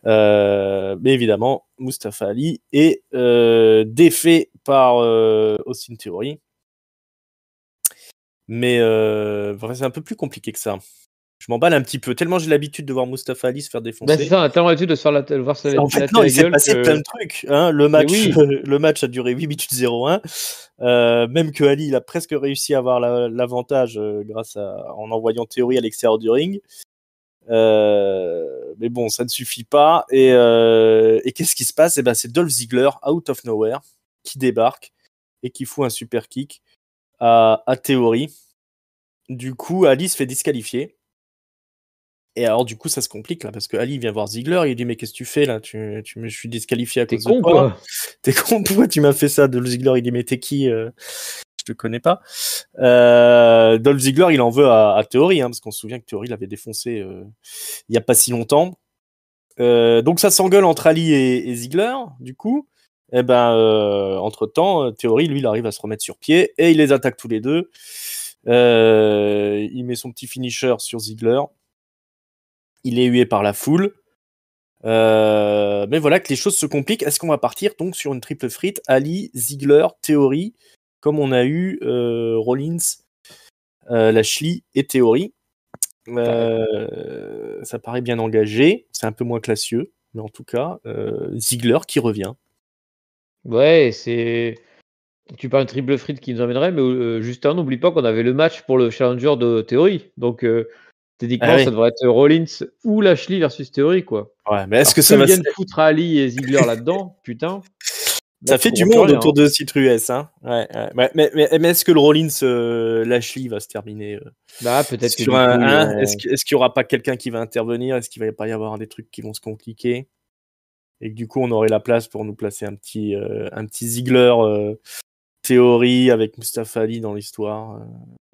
Mais évidemment, Mustafa Ali est défait par Austin Theory. Mais c'est un peu plus compliqué que ça. Je m'emballe un petit peu, tellement j'ai l'habitude de voir Mustafa Ali se faire défoncer. C'est ça, on a tellement l'habitude de se faire voir ça En fait, non, il s'est passé plein de trucs. Hein. Le match a duré 8 minutes 0-1. Même que Ali, il a presque réussi à avoir l'avantage en envoyant Theory à l'extérieur du ring. Mais bon, ça ne suffit pas. Et qu'est-ce qui se passe? Et ben, c'est Dolph Ziggler, out of nowhere, qui débarque et qui fout un super kick à Theory. Du coup, Ali se fait disqualifier. Et alors, du coup, ça se complique là, parce que Ali vient voir Ziggler, il dit mais qu'est-ce que tu fais là, je suis disqualifié à cause de toi. Quoi. T'es con, pourquoi tu m'as fait ça? Dolph Ziggler, il dit mais t'es qui? Je te connais pas. Dolph Ziggler, il en veut à Theory, hein, parce qu'on se souvient que Theory l'avait défoncé il y a pas si longtemps. Donc ça s'engueule entre Ali et Ziggler, du coup. Et ben, entre temps, Theory, lui, il arrive à se remettre sur pied et il les attaque tous les deux. Il met son petit finisher sur Ziggler. Il est hué par la foule. Mais voilà que les choses se compliquent. Est-ce qu'on va partir donc sur une triple frite Ali, Ziggler, Theory, comme on a eu Rollins, Lashley et Theory. Ça paraît bien engagé. C'est un peu moins classieux. Mais en tout cas, Ziggler qui revient. Ouais, tu parles de triple frite qui nous emmènerait, mais Justin, n'oublie pas qu'on avait le match pour le challenger de Theory. Donc, techniquement, ça devrait être Rollins ou Lashley versus Theory, quoi. Ouais, mais est-ce que ça va viennent foutre Ali et Ziggler là-dedans? Putain. Ça fait du monde autour de Titre US, hein. Ouais. Mais est-ce que le Rollins Lashley va se terminer peut-être sur est-ce qu'il y aura pas quelqu'un qui va intervenir? Est-ce qu'il va pas y avoir des trucs qui vont se compliquer? Et que du coup, on aurait la place pour nous placer un petit Ziggler Theory avec Mustafa Ali dans l'histoire.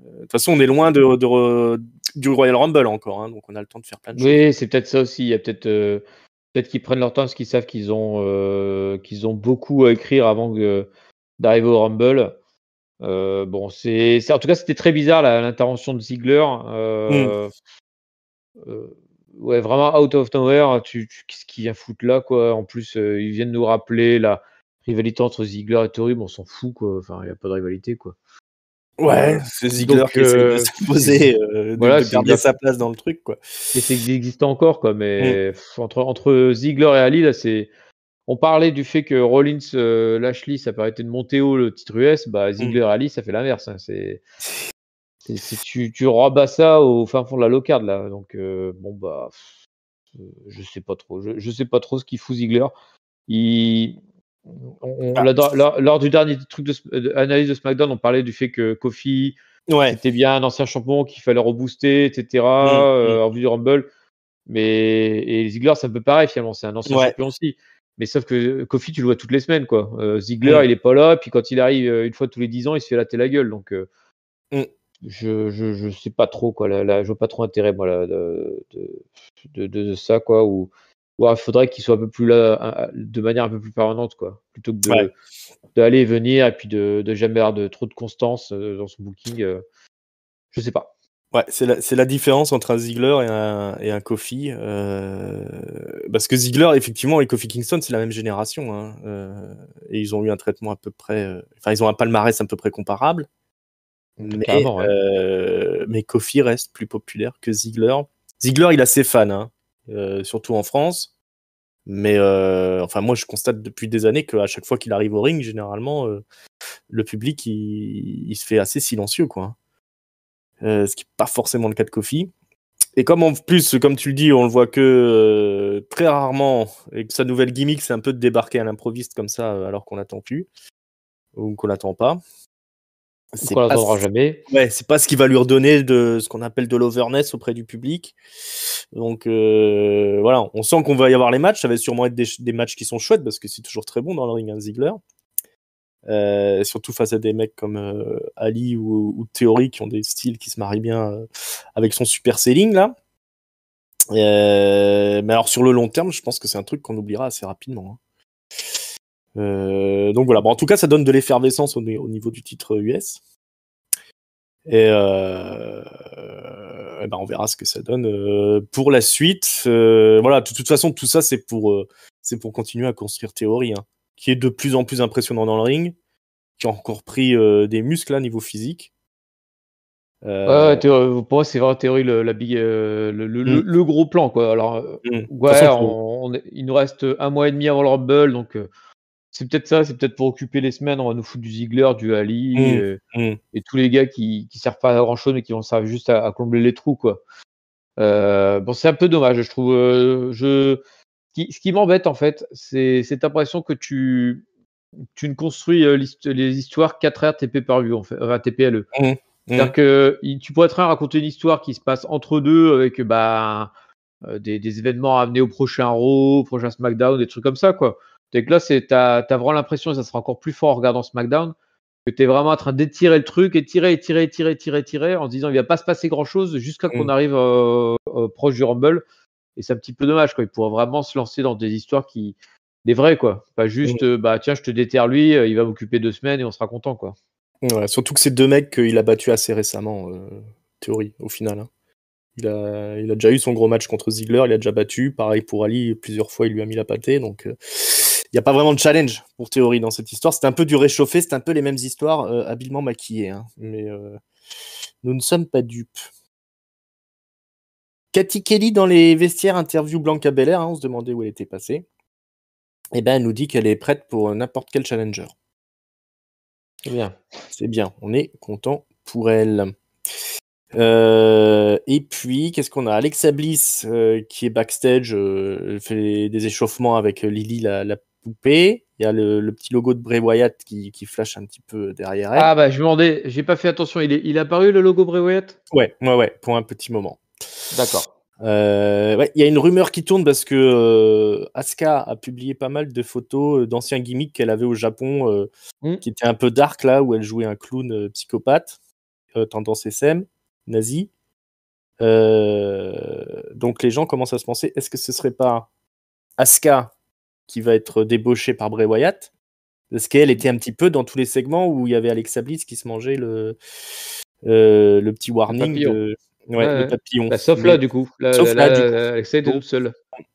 De toute façon, on est loin du Royal Rumble encore, hein, donc on a le temps de faire plein de choses. Oui, c'est peut-être ça aussi. Il y a peut-être qu'ils prennent leur temps parce qu'ils savent qu'ils ont beaucoup à écrire avant d'arriver au Rumble. En tout cas, c'était très bizarre l'intervention de Ziggler. Ouais, vraiment out of nowhere. Qu'est-ce qu'il vient foutre là, quoi? En plus, ils viennent nous rappeler la rivalité entre Ziggler et Theory. On s'en fout, quoi. Enfin, il n'y a pas de rivalité, quoi. Ouais, c'est Ziggler qui essaie de s'imposer, de garder sa place dans le truc, quoi. Et c'est d'exister encore, quoi. Mais entre Ziggler et Ali, là, on parlait du fait que Rollins, Lashley, ça permettait de monter haut le titre US. Ziggler et Ali, ça fait l'inverse. Hein. Tu rabats ça au fin fond de la low-card, là. Donc, je sais pas trop. Je sais pas trop ce qu'il fout Ziggler. Lors du dernier truc d'analyse de SmackDown, on parlait du fait que Kofi, c'était bien un ancien champion qu'il fallait rebooster, etc. En vue du Rumble. Et Ziggler, c'est un peu pareil finalement. C'est un ancien champion aussi. Mais sauf que Kofi, tu le vois toutes les semaines, quoi. Ziggler, il est pas là. Puis quand il arrive une fois tous les 10 ans, il se fait latter la gueule. Donc, je sais pas trop, quoi. Je vois pas trop intérêt, moi, là, de ça, quoi. Ou il faudrait qu'il soit un peu plus là, de manière un peu plus permanente, quoi. Plutôt que d'aller et venir et puis de jamais avoir de trop de constance dans son booking. Je sais pas. Ouais, c'est la différence entre un Ziggler et un Kofi. Parce que Ziggler, effectivement, et Kofi Kingston, c'est la même génération. Hein, et ils ont eu un traitement à peu près. Ils ont un palmarès à peu près comparable. Mais Kofi reste plus populaire que Ziggler. Ziggler, il a ses fans, hein, surtout en France. Mais moi, je constate depuis des années qu'à chaque fois qu'il arrive au ring, généralement, le public, il se fait assez silencieux, quoi. Ce qui n'est pas forcément le cas de Kofi. Et comme en plus, comme tu le dis, on le voit que très rarement, et que sa nouvelle gimmick, c'est un peu de débarquer à l'improviste comme ça, alors qu'on l'attend plus, ou qu'on l'attend pas. Qu'on l'attendra jamais. Ouais, c'est pas ce qui va lui redonner de ce qu'on appelle de l'overness auprès du public. Donc voilà, on sent qu'on va y avoir les matchs. Ça va sûrement être des matchs qui sont chouettes parce que c'est toujours très bon dans le ring, hein, Ziggler. Surtout face à des mecs comme Ali ou Theory qui ont des styles qui se marient bien avec son super selling là. Mais alors sur le long terme, je pense que c'est un truc qu'on oubliera assez rapidement. Donc voilà. Bon, en tout cas, ça donne de l'effervescence au niveau du titre US. Et ben on verra ce que ça donne pour la suite. Voilà, de toute façon, tout ça, c'est pour continuer à construire Theory, qui est de plus en plus impressionnant dans le ring, qui a encore pris des muscles à niveau physique. Pour moi, c'est vraiment Théorie le gros plan, quoi. Alors, il nous reste 1 mois et demi avant le Rumble, donc c'est peut-être ça, c'est peut-être pour occuper les semaines, on va nous foutre du Ziggler, du Ali et tous les gars qui servent pas à grand-chose mais qui vont servir juste à combler les trous, quoi. Bon, c'est un peu dommage, je trouve. Ce qui m'embête, en fait, c'est cette impression que tu ne construis les histoires 4 heures TP par view, en fait, enfin, TPLE. C'est-à-dire que tu pourrais très bien raconter une histoire qui se passe entre deux avec des événements à amener au prochain Raw, au prochain SmackDown, des trucs comme ça, quoi. Donc là, t'as vraiment l'impression, et ça sera encore plus fort en regardant SmackDown, que t'es vraiment en train d'étirer le truc, étirer, en se disant il va pas se passer grand-chose jusqu'à qu'on arrive proche du Rumble. Et c'est un petit peu dommage, quoi. Il pourrait vraiment se lancer dans des histoires des vraies, quoi. Pas juste, tiens, je te déterre lui, il va m'occuper 2 semaines et on sera content, quoi. Ouais, surtout que c'est 2 mecs qu'il a battu assez récemment, Theory, au final. Il a déjà eu son gros match contre Ziggler, il a déjà battu. Pareil pour Ali, plusieurs fois il lui a mis la pâtée. Donc il n'y a pas vraiment de challenge pour Theory dans cette histoire. C'est un peu du réchauffé, c'est un peu les mêmes histoires habilement maquillées. Mais nous ne sommes pas dupes. Cathy Kelly dans les vestiaires interview Blanca Belair, on se demandait où elle était passée. Et ben elle nous dit qu'elle est prête pour n'importe quel challenger. C'est bien. C'est bien, on est content pour elle. Et puis, qu'est-ce qu'on a? Alexa Bliss qui est backstage, fait des échauffements avec Lily, la poupée. Il y a le petit logo de Bray Wyatt qui flash un petit peu derrière elle. Ah bah je me demandais, j'ai pas fait attention, il est apparu le logo Bray Wyatt? Ouais, pour un petit moment. D'accord. Ouais, il y a une rumeur qui tourne parce que Asuka a publié pas mal de photos d'anciens gimmicks qu'elle avait au Japon, qui étaient un peu dark là, où elle jouait un clown psychopathe, tendance SM, nazi. Donc les gens commencent à se penser, est-ce que ce serait pas Asuka qui va être débauchée par Bray Wyatt? Parce qu'elle était un petit peu dans tous les segments où il y avait Alexa Bliss qui se mangeait le petit warning de le papillon. Bah, sauf là, du coup. Sauf là, du coup. Alexa était toute seule.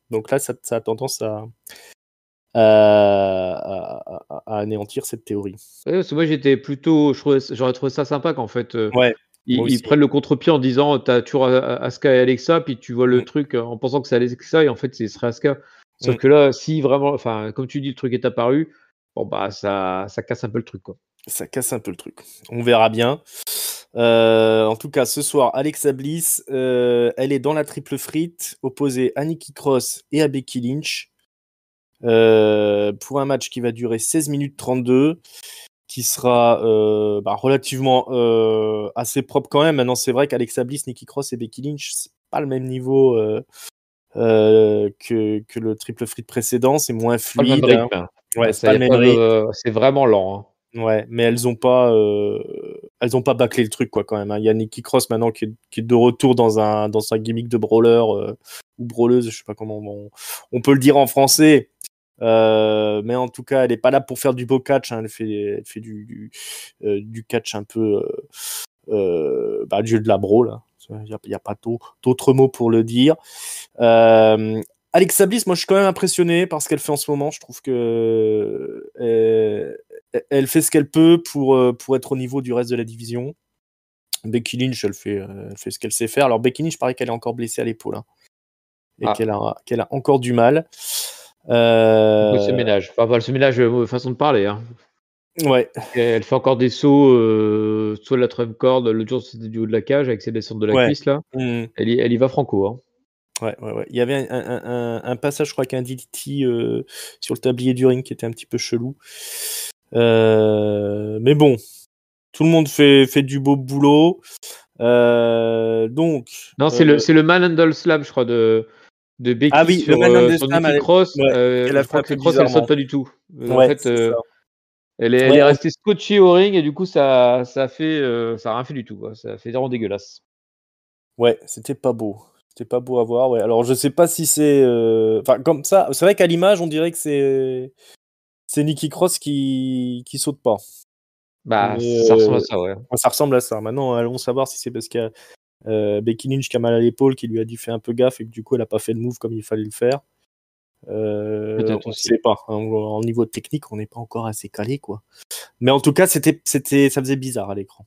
Donc là, ça a tendance à anéantir cette théorie. Ouais, parce que moi j'étais plutôt, j'aurais trouvé ça sympa qu'en fait Ouais, ils prennent le contre-pied en disant t'as toujours Asuka et Alexa, puis tu vois le truc en pensant que c'est Alexa et en fait ce serait Asuka. Sauf que là, si vraiment, enfin comme tu dis, le truc est apparu, bon bah ça casse un peu le truc, quoi. Ça casse un peu le truc. On verra bien. En tout cas, ce soir, Alexa Bliss, elle est dans la triple frite, opposée à Nikki Cross et à Becky Lynch, pour un match qui va durer 16 minutes 32, qui sera relativement assez propre quand même. Maintenant, c'est vrai qu'Alexa Bliss, Nikki Cross et Becky Lynch, c'est pas le même niveau que le triple frite précédent, c'est moins fluide. Pas le même rythme. Ouais, c'est pas le même rythme. C'est vraiment lent. Ouais, mais elles ont pas bâclé le truc, quoi, quand même. Il y a Nikki Cross maintenant qui est de retour dans un gimmick de brawler ou brawleuse, je sais pas comment on peut le dire en français. Mais en tout cas, elle est pas là pour faire du beau catch. Elle fait du catch un peu dieu de la brawl. Il y a pas d'autres mots pour le dire. Alexa Bliss, moi je suis quand même impressionné par ce qu'elle fait en ce moment. Je trouve que elle fait ce qu'elle peut pour être au niveau du reste de la division. Becky Lynch, elle fait ce qu'elle sait faire. Alors Becky Lynch, pareil qu'elle est encore blessée à l'épaule et qu'elle a encore du mal. Le ménage. Enfin, le ménage, façon de parler. Ouais. Elle fait encore des sauts, soit de la trump corde, l'autre jour c'était du haut de la cage avec ses descentes de la cuisse là. Elle y va franco. Ouais. Il y avait un passage, je crois qu'un DDT sur le tablier du ring qui était un petit peu chelou. Mais bon, tout le monde fait du beau boulot. Donc. Non, c'est le Manhandle Slam, je crois, de Becky sur Nikki Cross. Je crois que Cross elle saute pas du tout. En fait, elle est restée scotchée au ring et du coup ça a rien fait du tout, quoi. Ça a fait vraiment dégueulasse. Ouais, c'était pas beau. C'était pas beau à voir, ouais. Alors, je sais pas si c'est... Enfin, comme ça, c'est vrai qu'à l'image, on dirait que c'est Nikki Cross qui saute pas. Bah, Mais ça ressemble à ça, ouais. ça ressemble à ça. Maintenant, allons savoir si c'est parce qu'il y a Becky Lynch qui a mal à l'épaule, qui lui a dit fais un peu gaffe et que du coup, elle a pas fait le move comme il fallait le faire. Peut-être On aussi. sait pas. Hein. En niveau technique, on n'est pas encore assez calé, quoi. Mais en tout cas, ça faisait bizarre à l'écran.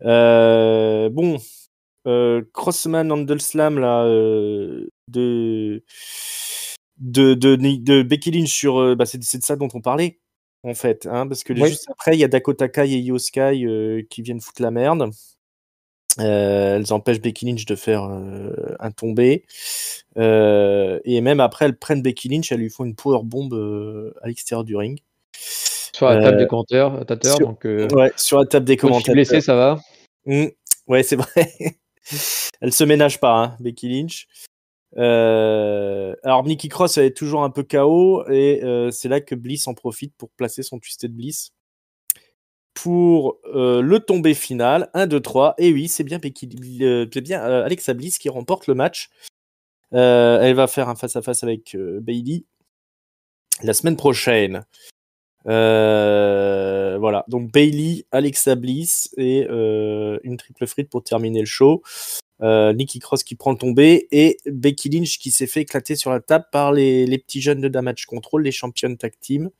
Bon, Crossman Handle Slam là, de Becky Lynch sur, c'est de ça dont on parlait en fait, hein, parce que Oui. juste après il y a Dakota Kai et Io Sky qui viennent foutre la merde. Elles empêchent Becky Lynch de faire un tombé. Et même après, elles prennent Becky Lynch, elles lui font une powerbomb à l'extérieur du ring. Sur la table des commentateurs, donc sur la table des moi je suis blessé, commentateurs. ça va. Ouais, c'est vrai. Elle se ménage pas, hein, Becky Lynch. Alors Nikki Cross elle est toujours un peu KO et c'est là que Bliss en profite pour placer son Twisted Bliss pour le tombé final 1, 2, 3 et oui c'est bien Alexa Bliss qui remporte le match. Elle va faire un face-à-face avec Bayley la semaine prochaine. Voilà, donc Bayley, Alexa Bliss et une triple frite pour terminer le show. Nikki Cross qui prend le tombé et Becky Lynch qui s'est fait éclater sur la table par les petits jeunes de Damage Control, les championnes tag team.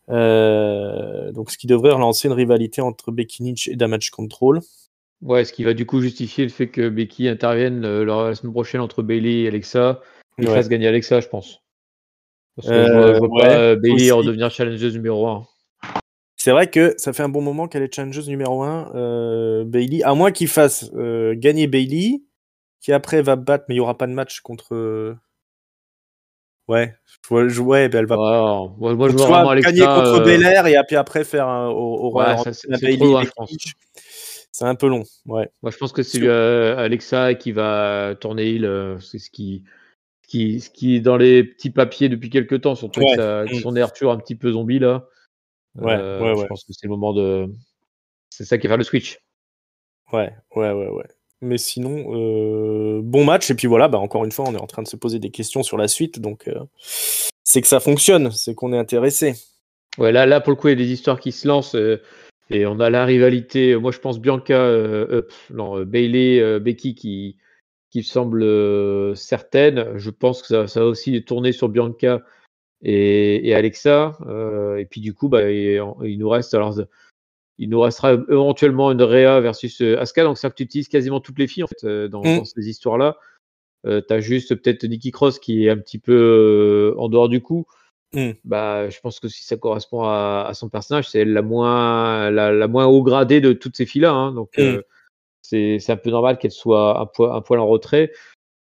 Donc ce qui devrait relancer une rivalité entre Becky Lynch et Damage Control. Ouais, ce qui va du coup justifier le fait que Becky intervienne la semaine prochaine entre Bayley et Alexa et fasse gagner Alexa, je pense. Parce que je vois pas Bayley redevenir challengeuse numéro 1. C'est vrai que ça fait un bon moment qu'elle est challengeuse numéro 1, Bayley, à moins qu'il fasse gagner Bayley, qui après va battre, mais il n'y aura pas de match contre... Ouais, ben elle va... Moi je vois vraiment Alexa... gagner contre Belair et puis après faire au ouais, c'est trop loin, je pense. C'est un peu long, ouais. Moi je pense que c'est Alexa qui va tourner heel, c'est ce qui est dans les petits papiers depuis quelques temps, surtout avec son air toujours un petit peu zombie là. Je pense que c'est le moment de... C'est ça qui va faire le switch. Ouais. Mais sinon, bon match. Et puis voilà, encore une fois, on est en train de se poser des questions sur la suite. Donc, c'est que ça fonctionne, c'est qu'on est intéressé. Ouais, là, pour le coup, il y a des histoires qui se lancent. Et on a la rivalité. Moi, je pense Bayley, Becky qui semble certaine. Je pense que ça va aussi tourner sur Bianca et Alexa. Et puis du coup, il nous restera éventuellement une Rhea versus Asuka. Donc, c'est que tu utilises quasiment toutes les filles en fait, dans ces histoires-là. Tu as juste peut-être Nikki Cross qui est un petit peu en dehors du coup. Je pense que si ça correspond à son personnage, c'est la moins haut gradée de toutes ces filles-là. Hein. Donc, c'est un peu normal qu'elle soit un poil en retrait.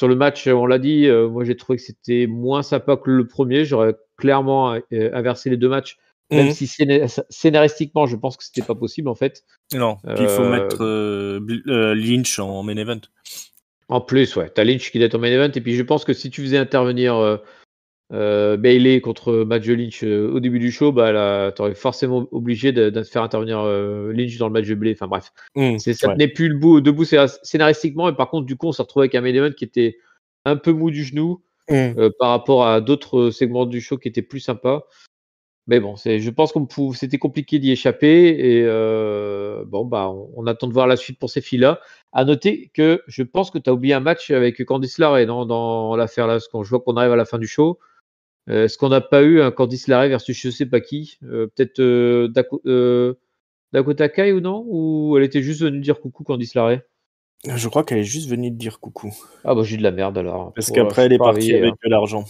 Sur le match, on l'a dit, moi j'ai trouvé que c'était moins sympa que le premier. J'aurais clairement inversé les deux matchs, même si scénaristiquement, je pense que c'était pas possible en fait. Non, puis il faut mettre Lynch en main event. En plus, ouais, t'as Lynch qui est en main event, et puis je pense que si tu faisais intervenir Bayley contre Match de Lynch au début du show, t'aurais forcément obligé de faire intervenir Lynch dans le match de Bayley. Enfin bref, ça tenait plus debout scénaristiquement, et par contre, du coup, on s'est retrouvé avec un main event qui était un peu mou du genou par rapport à d'autres segments du show qui étaient plus sympas. Mais bon, je pense que c'était compliqué d'y échapper, et on attend de voir la suite pour ces filles-là. À noter que je pense que tu as oublié un match avec Candice LeRae dans l'affaire là, parce que je vois qu'on arrive à la fin du show. Est-ce qu'on n'a pas eu un Candice LeRae versus je sais pas qui, peut-être Dakota Kai ou non, ou elle était juste venue dire coucou Candice LeRae? Je crois qu'elle est juste venue te dire coucou. Ah j'ai de la merde alors. Parce qu'après elle est partie avec de l'argent.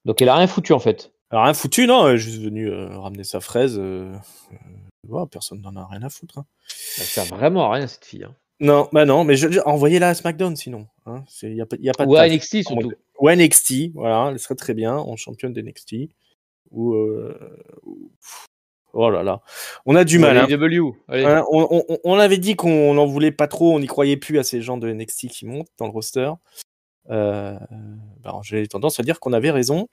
Donc elle a rien foutu en fait. Elle a rien foutu, non, elle est juste venue ramener sa fraise. Personne n'en a rien à foutre. Hein. Elle sert vraiment à rien cette fille. Hein. Non, mais envoyez-la à SmackDown sinon. Hein. Y a pas de ou à NXT surtout. Ou à NXT, voilà, elle serait très bien en championne d'NXT. Ou oh là là, on a du mal. Hein. Hein, on avait dit qu'on n'en voulait pas trop, on n'y croyait plus à ces gens de NXT qui montent dans le roster. J'ai tendance à dire qu'on avait raison.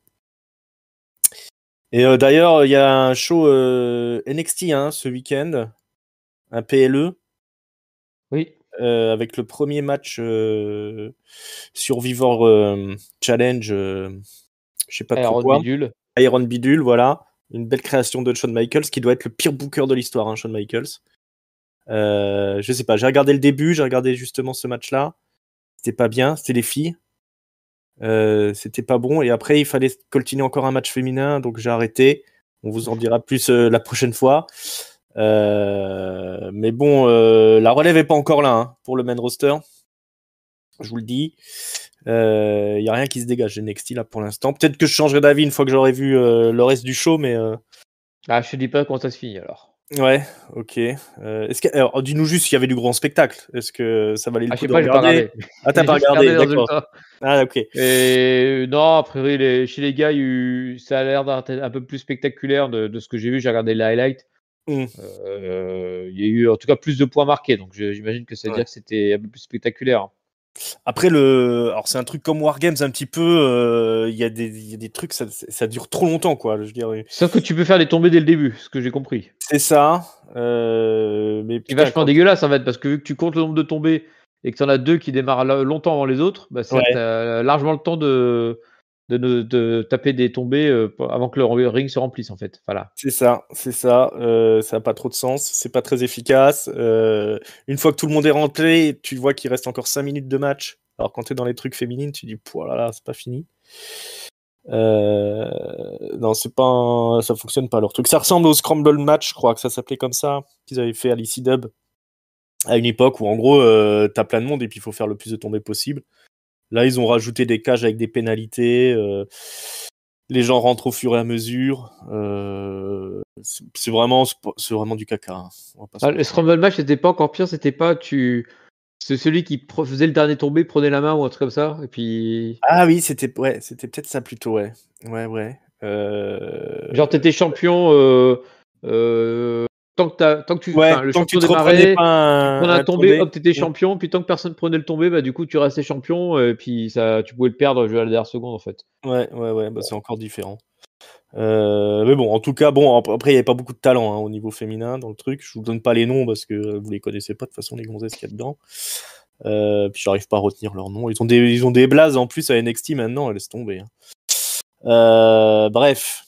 Et d'ailleurs, il y a un show NXT ce week-end, un PLE. Oui. avec le premier match Survivor Challenge, je sais pas trop Iron quoi. Bidule. Iron Bidule, voilà. Une belle création de Shawn Michaels, qui doit être le pire booker de l'histoire, hein, Shawn Michaels. Je sais pas, j'ai regardé le début, j'ai regardé justement ce match-là. C'était pas bien, c'était les filles. C'était pas bon. Et après, il fallait continuer encore un match féminin, donc j'ai arrêté. On vous en dira plus la prochaine fois. Mais bon, la relève est pas encore là hein, pour le main roster. Je vous le dis. Il y a rien qui se dégage de NXT là pour l'instant. Peut-être que je changerai d'avis une fois que j'aurai vu le reste du show, mais Ah, je te dis pas comment ça se finit alors. ouais, ok. Alors, dis-nous juste s'il y avait du grand spectacle. Est-ce que ça valait le Ah, je coup sais de pas, j'ai pas regarder? regardé. Ah, t'as pas J'ai juste regardé regardé, les d'accord. résultats. Ah, ok. Et non, a priori, chez les gars, ça a l'air d'être un peu plus spectaculaire de ce que j'ai vu. J'ai regardé les highlights. Mm. Il y a eu en tout cas plus de points marqués, donc j'imagine que ça veut Ouais. dire que c'était un peu plus spectaculaire. Après, alors c'est un truc comme Wargames un petit peu. Il y a des trucs, ça dure trop longtemps, quoi. Je veux dire, Sauf que tu peux faire des tombées dès le début, ce que j'ai compris. c'est ça. Mais C'est putain, vachement dégueulasse en fait, parce que vu que tu comptes le nombre de tombées et que tu en as 2 qui démarrent longtemps avant les autres, bah, ça ouais, t'as largement le temps de taper des tombées avant que le ring se remplisse en fait. Voilà. c'est ça, c'est ça. Ça n'a pas trop de sens. C'est pas très efficace. Une fois que tout le monde est rentré, tu vois qu'il reste encore 5 minutes de match. Alors quand t'es dans les trucs féminines, tu dis, pouah là là, c'est pas fini. Non, c'est pas ça fonctionne pas leur truc. Ça ressemble au Scramble Match, je crois que ça s'appelait comme ça, qu'ils avaient fait à l'EC Dub à une époque où en gros t'as plein de monde et puis il faut faire le plus de tombées possible. Là, ils ont rajouté des cages avec des pénalités. Les gens rentrent au fur et à mesure. C'est vraiment du caca. Hein. On va pas se Ah, le mentir. Scramble Match, c'était pas encore pire, c'était pas c'est celui qui faisait le dernier tombé, prenait la main ou un truc comme ça, et puis Ah oui, c'était peut-être ça plutôt, ouais. Ouais. genre t'étais champion tant que Ouais, le tant que tu champion te reprenais démarrait, pas tu prenais un un tombé, tombé. hop, t'étais champion, puis tant que personne prenait le tombé, bah du coup tu restais champion, et puis ça, tu pouvais le perdre à la dernière seconde en fait. Ouais, bah c'est encore différent. Mais bon, en tout cas, bon, après, il n'y avait pas beaucoup de talent hein, au niveau féminin dans le truc. Je vous donne pas les noms parce que vous les connaissez pas de toute façon, les gonzesses qu'il y a dedans. Puis j'arrive pas à retenir leurs noms. Ils ont des blazes en plus à NXT maintenant, laisse tomber. Hein. Bref,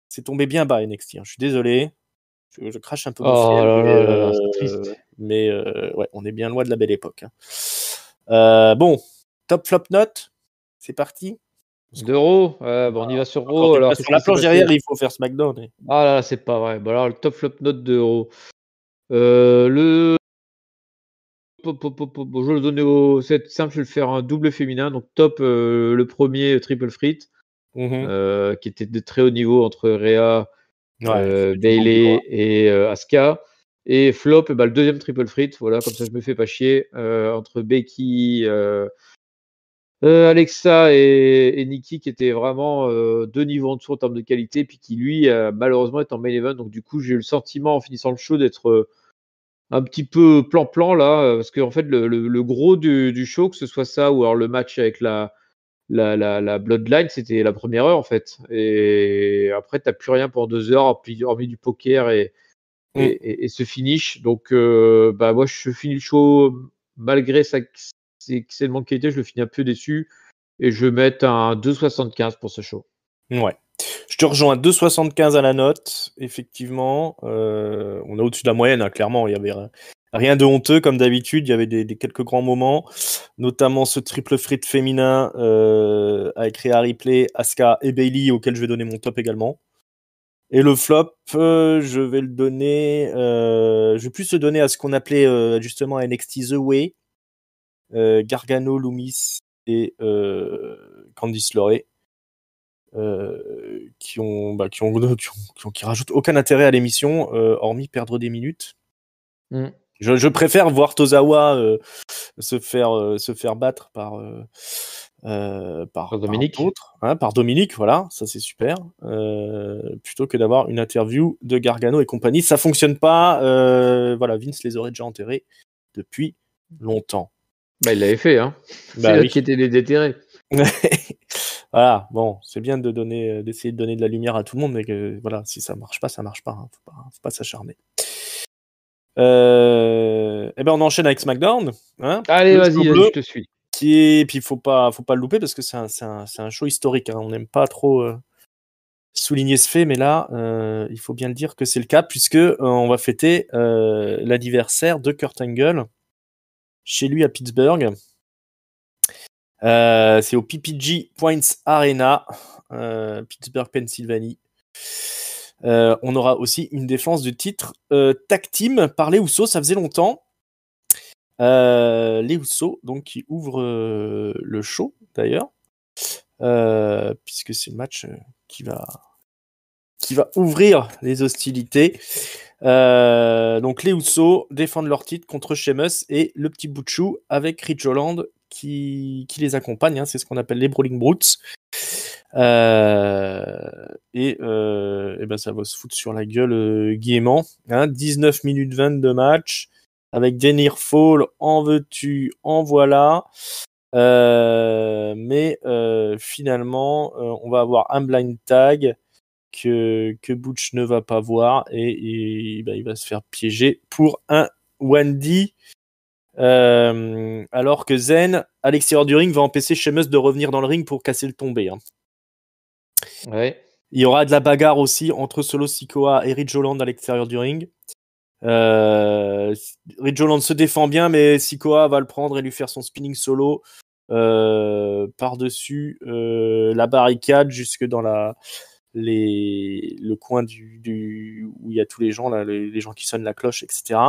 c'est tombé bien bas NXT. Hein. Je suis désolé. Je crache un peu mon Oh fiel, là là là là, c'est triste. mais ouais, on est bien loin de la belle époque. Hein. Bon, top flop note, c'est parti. D'Euro, bon, on y va sur Encore Raw, alors qu'est-ce sur la qui s'est planche passé? derrière, il faut faire SmackDown. Ah là là, c'est pas vrai. Bon alors le top flop note d'Euro. Le bon, je vais le donner c'est simple, je vais le faire un double féminin. Donc top, le premier triple threat, qui était de très haut niveau entre Rhea, Ouais, c'était du beau boulot. Bayley et Asuka. Et flop, le deuxième triple threat, voilà, comme ça je me fais pas chier, entre Becky, Alexa et Nikki, qui étaient vraiment 2 niveaux en dessous en termes de qualité, puis qui lui, malheureusement est en main event. Donc du coup, j'ai eu le sentiment en finissant le show d'être un petit peu plan-plan là, parce qu'en fait le gros du show, que ce soit ça ou alors le match avec la Bloodline, c'était la première heure en fait. Et après, t'as plus rien pendant 2 heures, hormis du poker Mm. et ce finish. Donc bah moi je finis le show malgré ses excellentes qualités, je le finis un peu déçu et je vais mettre un 2,75 pour ce show. Ouais. Je te rejoins 2,75 à la note, effectivement. On est au-dessus de la moyenne, hein, clairement. Il y avait rien de honteux, comme d'habitude. Il y avait des quelques grands moments, notamment ce triple threat féminin avec Rhea Ripley, Asuka et Bayley, auquel je vais donner mon top également. Et le flop, je vais le donner. Je vais plus le donner à ce qu'on appelait justement à NXT The Way, Gargano, Loomis et Candice LeRae. Qui rajoutent aucun intérêt à l'émission, hormis perdre des minutes. Mm. Je préfère voir Tozawa se faire battre par Dominique. d'autres, hein, par Dominique, voilà, ça c'est super, plutôt que d'avoir une interview de Gargano et compagnie. Ça fonctionne pas, voilà, Vince les aurait déjà enterrés depuis longtemps. Bah il l'avait fait, hein. C'est Bah là oui. qui était déterré. Voilà, bon, c'est bien d'essayer de donner de la lumière à tout le monde, mais que, voilà, si ça marche pas, ça marche pas. Hein, faut pas s'acharner. On enchaîne avec SmackDown. Hein, Allez, le show vas-y, bleu, je te suis. puis il faut pas le louper parce que c'est un show historique. Hein. On n'aime pas trop souligner ce fait, mais là, il faut bien le dire que c'est le cas puisque on va fêter l'anniversaire de Kurt Angle chez lui à Pittsburgh. C'est au PPG Points Arena, Pittsburgh, Pennsylvanie. On aura aussi une défense de titre tag team par les Usos, ça faisait longtemps. Les Usos, donc qui ouvrent le show d'ailleurs, puisque c'est le match qui va ouvrir les hostilités. Donc les Usos défendent leur titre contre Sheamus et le petit bout de chou avec Rich Holland qui les accompagne. Hein, c'est ce qu'on appelle les Brawling Brutes. Et ça va se foutre sur la gueule gaiement. Hein, 19 minutes 20 de match avec des near fall, en veux-tu, en voilà. Mais finalement, on va avoir un blind tag que Butch ne va pas voir et il va se faire piéger pour un Wendy. Alors que Zen, à l'extérieur du ring, va empêcher Sheamus de revenir dans le ring pour casser le tombé. Hein. Ouais. Il y aura de la bagarre aussi entre Solo Sikoa et Ridge Holland à l'extérieur du ring. Ridge Holland se défend bien, mais Sikoa va le prendre et lui faire son spinning solo par-dessus la barricade jusque dans le coin où il y a tous les gens, là, les gens qui sonnent la cloche, etc.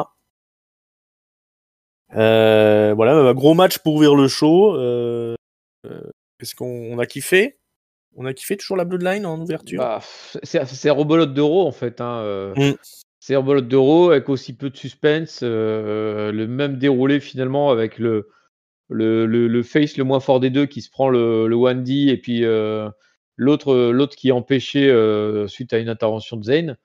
Voilà, gros match pour ouvrir le show. Qu'est-ce qu'on a kiffé? On a kiffé toujours la Bloodline en ouverture. Bah, c'est rebolote d'euros en fait. Hein, C'est rebolote d'euros avec aussi peu de suspense. Le même déroulé finalement avec le face le moins fort des deux qui se prend le Wandy et puis l'autre qui est empêché suite à une intervention de Zayn.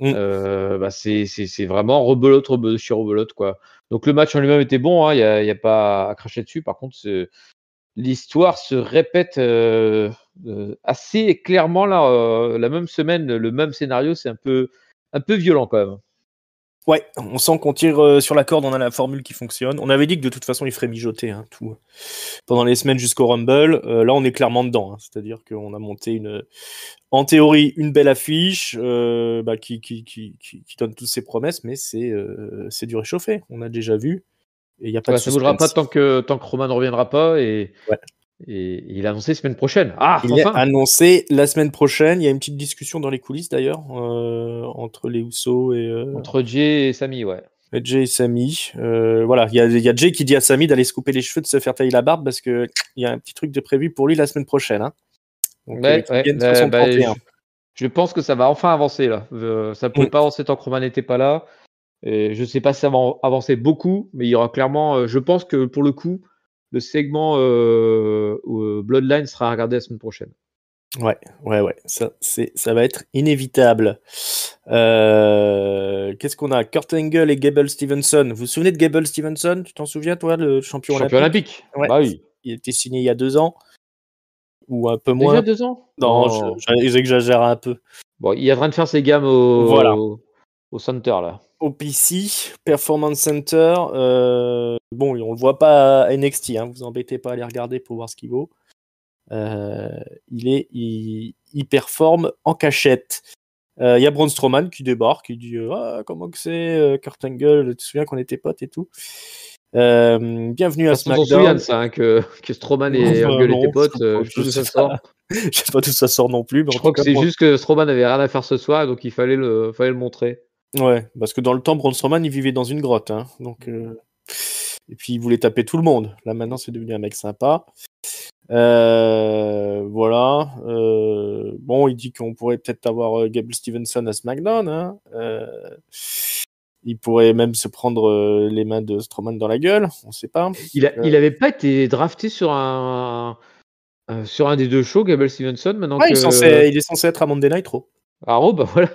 C'est vraiment rebolote sur rebolote quoi. Donc le match en lui-même était bon, hein, y a pas à cracher dessus. Par contre, l'histoire se répète assez clairement là, la même semaine, le même scénario, c'est un peu violent quand même. Ouais, on sent qu'on tire sur la corde, on a la formule qui fonctionne. On avait dit que de toute façon il ferait mijoter tout pendant les semaines jusqu'au Rumble. Là on est clairement dedans, hein. C'est-à-dire qu'on a monté en théorie une belle affiche qui donne toutes ses promesses, mais c'est du réchauffé. On a déjà vu. Et il y a pas de ça ne bougera pas tant que Roman ne reviendra pas et il a annoncé semaine prochaine. Il est annoncé la semaine prochaine. Il y a une petite discussion dans les coulisses d'ailleurs entre les Usos et entre Jay et Sami, ouais. Jay et Sami. Voilà, il y a Jay qui dit à Sami d'aller se couper les cheveux, de se faire tailler la barbe parce que il y a un petit truc de prévu pour lui la semaine prochaine. Hein. Donc, je pense que ça va enfin avancer là. Ça ne pouvait pas avancer tant que Roman n'était pas là. Et je ne sais pas si ça va avancer beaucoup, mais il y aura clairement. Je pense que pour le coup, le segment Bloodline sera regardé la semaine prochaine. Ouais. Ça va être inévitable. Qu'est-ce qu'on a? Kurt Angle et Gable Stevenson. Vous vous souvenez de Gable Stevenson? Tu t'en souviens, toi, le champion olympique? Ouais. Bah oui. Il était signé il y a 2 ans. Ou un peu moins. Déjà 2 ans? Non, j'exagère un peu. Bon, il est en train de faire ses gammes au Center, là. Au PC, Performance Center. Bon, on le voit pas à NXT. Hein, vous embêtez pas à aller regarder pour voir ce qu'il vaut. Il performe en cachette. Il y a Braun Strowman qui débarque, qui dit comment que c'est Kurt Angle, tu te souviens qu'on était potes et tout. Bienvenue à SmackDown. Je me souviens de ça, hein, que Strowman et Angle étaient potes. Je sais pas d'où ça sort. Je sais pas d'où ça sort non plus. Mais je crois que c'est juste que Strowman avait rien à faire ce soir, donc il fallait le montrer. Ouais, parce que dans le temps, Braun Strowman, il vivait dans une grotte. Hein, donc, et puis il voulait taper tout le monde. Là maintenant, c'est devenu un mec sympa. Voilà. Bon, il dit qu'on pourrait peut-être avoir Gable Stevenson à SmackDown. Hein. Il pourrait même se prendre les mains de Strowman dans la gueule. On sait pas. Il avait pas été drafté sur un des deux shows, Gable Stevenson. Maintenant il est censé être à Monday Night Raw. Ah, bah voilà.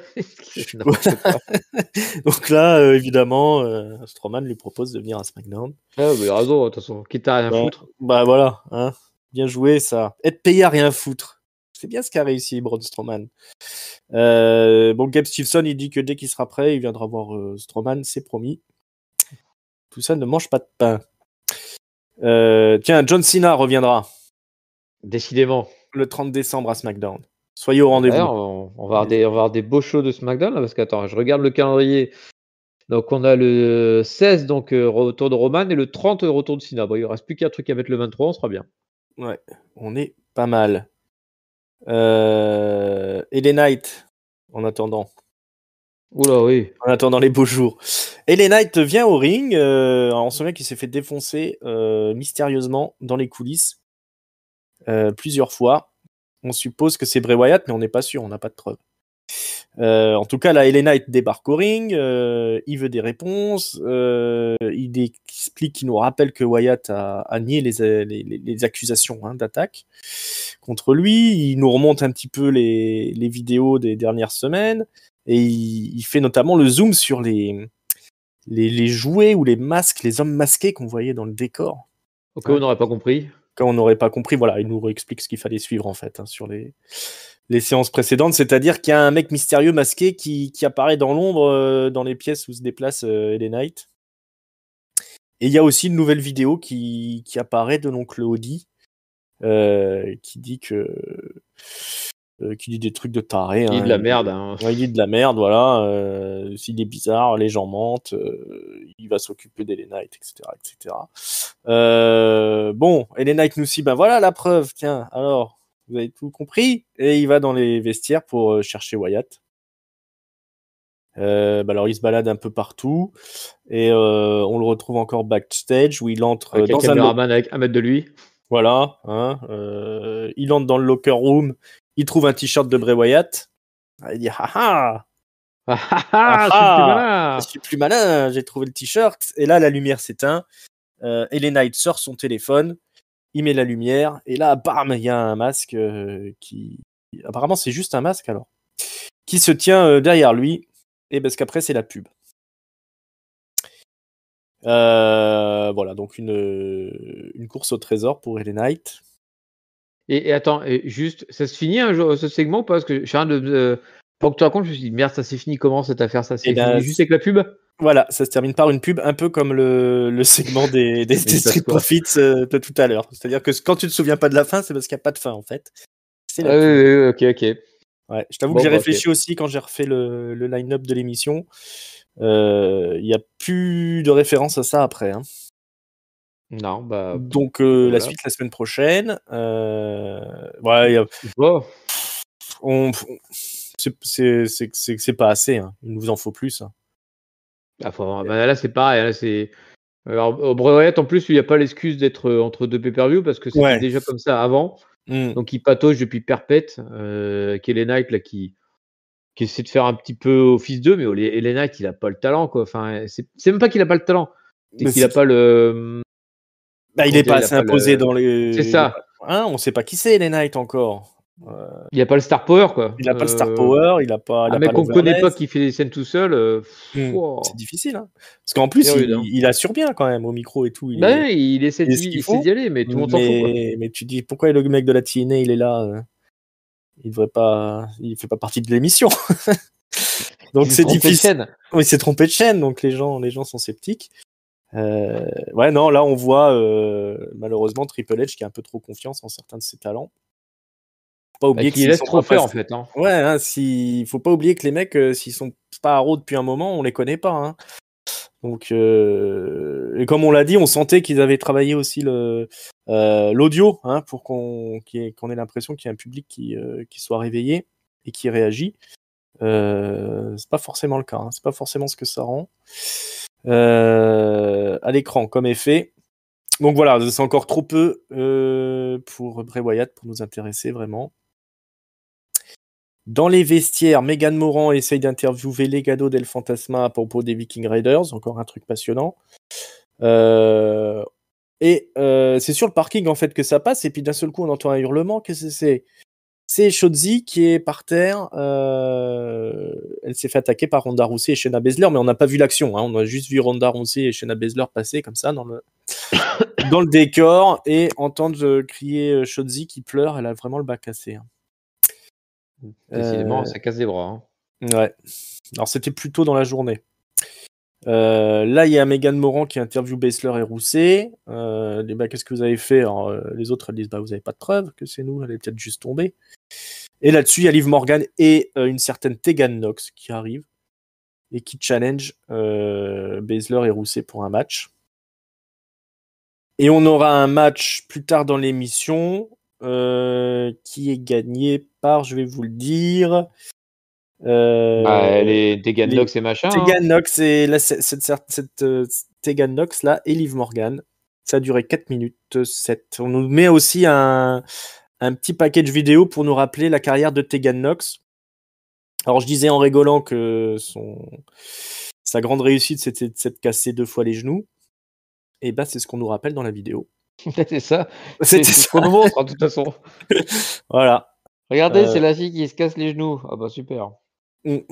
Donc là, évidemment, Strowman lui propose de venir à SmackDown. Ah, il a raison, de toute façon, quitte à rien foutre. Bah voilà, hein. Bien joué ça. Être payé à rien foutre. C'est bien ce qu'a réussi Braun Strowman. Bon, Gabe Stevenson, il dit que dès qu'il sera prêt, il viendra voir Strowman, c'est promis. Tout ça ne mange pas de pain. Tiens, John Cena reviendra. Décidément. Le 30 décembre à SmackDown. Soyez au rendez-vous. On va avoir des beaux shows de SmackDown, là, parce qu'attends, je regarde le calendrier. Donc, on a le 16, donc retour de Roman, et le 30, retour de Cena. Bon, il ne reste plus qu'un truc à mettre le 23, on sera bien. Ouais, on est pas mal. LA Knight, en attendant. Oula, oui. En attendant les beaux jours. LA Knight vient au ring. On se souvient qu'il s'est fait défoncer mystérieusement dans les coulisses plusieurs fois. On suppose que c'est Bray Wyatt, mais on n'est pas sûr, on n'a pas de preuves. En tout cas, là, LA Knight débarque au ring, il veut des réponses, il explique, qu'il nous rappelle que Wyatt a nié les accusations d'attaque contre lui, il nous remonte un petit peu les vidéos des dernières semaines, et il fait notamment le zoom sur les jouets ou les masques, les hommes masqués qu'on voyait dans le décor. Au cas où on n'aurait pas compris. Quand on n'aurait pas compris, voilà, il nous réexplique ce qu'il fallait suivre en fait sur les séances précédentes, c'est-à-dire qu'il y a un mec mystérieux masqué qui apparaît dans l'ombre dans les pièces où se déplace LA Knight. Et il y a aussi une nouvelle vidéo qui apparaît de l'oncle Audi qui dit qui dit des trucs de taré. Il dit de la merde. Hein. Il dit de la merde, voilà. S'il est bizarre, les gens mentent. Il va s'occuper d'LA Knight, etc. etc. Bon, LA Knight nous dit, ben voilà la preuve, tiens, alors, vous avez tout compris. Et il va dans les vestiaires pour chercher Wyatt. Alors il se balade un peu partout. Et on le retrouve encore backstage où il entre avec dans un caméraman avec 1 mètre de lui. Voilà. Il entre dans le locker room. Il trouve un t-shirt de Bray Wyatt. Il dit haha, je suis plus malin, j'ai trouvé le t-shirt. Et là, la lumière s'éteint. LA Knight sort son téléphone, il met la lumière, et là, bam, il y a un masque qui. Apparemment, c'est juste un masque alors. Qui se tient derrière lui. Et parce qu'après, c'est la pub. Voilà, donc une course au trésor pour LA Knight. Et attends, juste, ça se finit un jour ce segment parce que je suis en train de. Pour que tu racontes, je me suis dit merde, ça s'est fini comment cette affaire? Ça s'est fini juste avec la pub? Voilà, ça se termine par une pub, un peu comme le segment des Street Profits de tout à l'heure. C'est-à-dire que quand tu te souviens pas de la fin, c'est parce qu'il n'y a pas de fin en fait. C'est la pub. Oui, ok. Ouais, je t'avoue que j'ai réfléchi aussi quand j'ai refait le line-up de l'émission. Il n'y a plus de référence à ça après. Hein. Non, bah. Donc la suite la semaine prochaine. Ouais, c'est pas assez. Hein. Il nous en faut plus. Hein. Là, c'est pareil. Là, c'est. Alors, Bray Wyatt, en plus, il n'y a pas l'excuse d'être entre deux pay-per-view parce que c'était déjà comme ça avant. Donc, il patauge depuis perpète. LA Knight, là, qui essaie de faire un petit peu office 2, mais LA Knight, il a pas le talent, quoi. Enfin, c'est même pas qu'il a pas le talent. C'est qu'il a pas le. Bah, il est pas assez imposé dans les. C'est ça. On sait pas qui c'est, LA Knight encore. Il a pas le star power, quoi. Il a pas le star power, il a pas. Un mec qu'on connaît pas qui fait des scènes tout seul. C'est difficile, hein. Parce qu'en plus, il assure bien quand même au micro et tout. Il essaie d'y aller, mais tout le monde s'en fout. Quoi. Mais tu dis pourquoi le mec de la TNA il est là il devrait pas, il fait pas partie de l'émission. Donc c'est difficile. Oui, c'est trompé de chaîne, donc les gens sont sceptiques. Ouais, non, là on voit malheureusement Triple H qui a un peu trop confiance en certains de ses talents. Pas oublier qu'il laisse trop faire en fait. Hein. Ouais, hein, faut pas oublier que les mecs, s'ils sont pas à Raw depuis un moment, on les connaît pas. Hein. Donc, et comme on l'a dit, on sentait qu'ils avaient travaillé aussi l'audio, hein, pour qu'on ait l'impression qu'il y a un public qui soit réveillé et qui réagit. C'est pas forcément le cas, hein, c'est pas forcément ce que ça rend à l'écran comme effet. Donc voilà, c'est encore trop peu pour Bray Wyatt pour nous intéresser vraiment. Dans les vestiaires, Megan Moran essaye d'interviewer Legado del Fantasma à propos des Viking Raiders, encore un truc passionnant. Et c'est sur le parking en fait que ça passe, et puis d'un seul coup on entend un hurlement. Qu'est-ce que c'est ? C'est Shotzi qui est par terre. Elle s'est fait attaquer par Ronda Rousey et Shayna Baszler, mais on n'a pas vu l'action. Hein. On a juste vu Ronda Rousey et Shayna Baszler passer comme ça dans le décor et entendre crier Shotzi qui pleure. Elle a vraiment le bas cassé. Hein. Décidément, ça casse des bras. Hein. Ouais. Alors, c'était plus tôt dans la journée. Là, il y a Megan Moran qui interviewe Baszler et Rousset. Qu'est-ce que vous avez fait? Alors, les autres, elles disent vous n'avez pas de preuve que c'est nous, elle est peut-être juste tombée. Et là-dessus, il y a Liv Morgan et une certaine Tegan Nox qui arrivent et qui challenge Baszler et Rousset pour un match. Et on aura un match plus tard dans l'émission qui est gagné par, je vais vous le dire, les Tegan Nox et machin. Tegan Nox et cette Tegan Nox là et Liv Morgan. Ça a duré 4 minutes 7. On nous met aussi un petit package vidéo pour nous rappeler la carrière de Tegan Nox. Alors je disais en rigolant que sa grande réussite c'était de s'être cassé 2 fois les genoux. Et bah c'est ce qu'on nous rappelle dans la vidéo. C'est ça. C'est ce qu'on nous montre, de toute façon. Voilà. Regardez, c'est la fille qui se casse les genoux. Ah bah super. Ouais,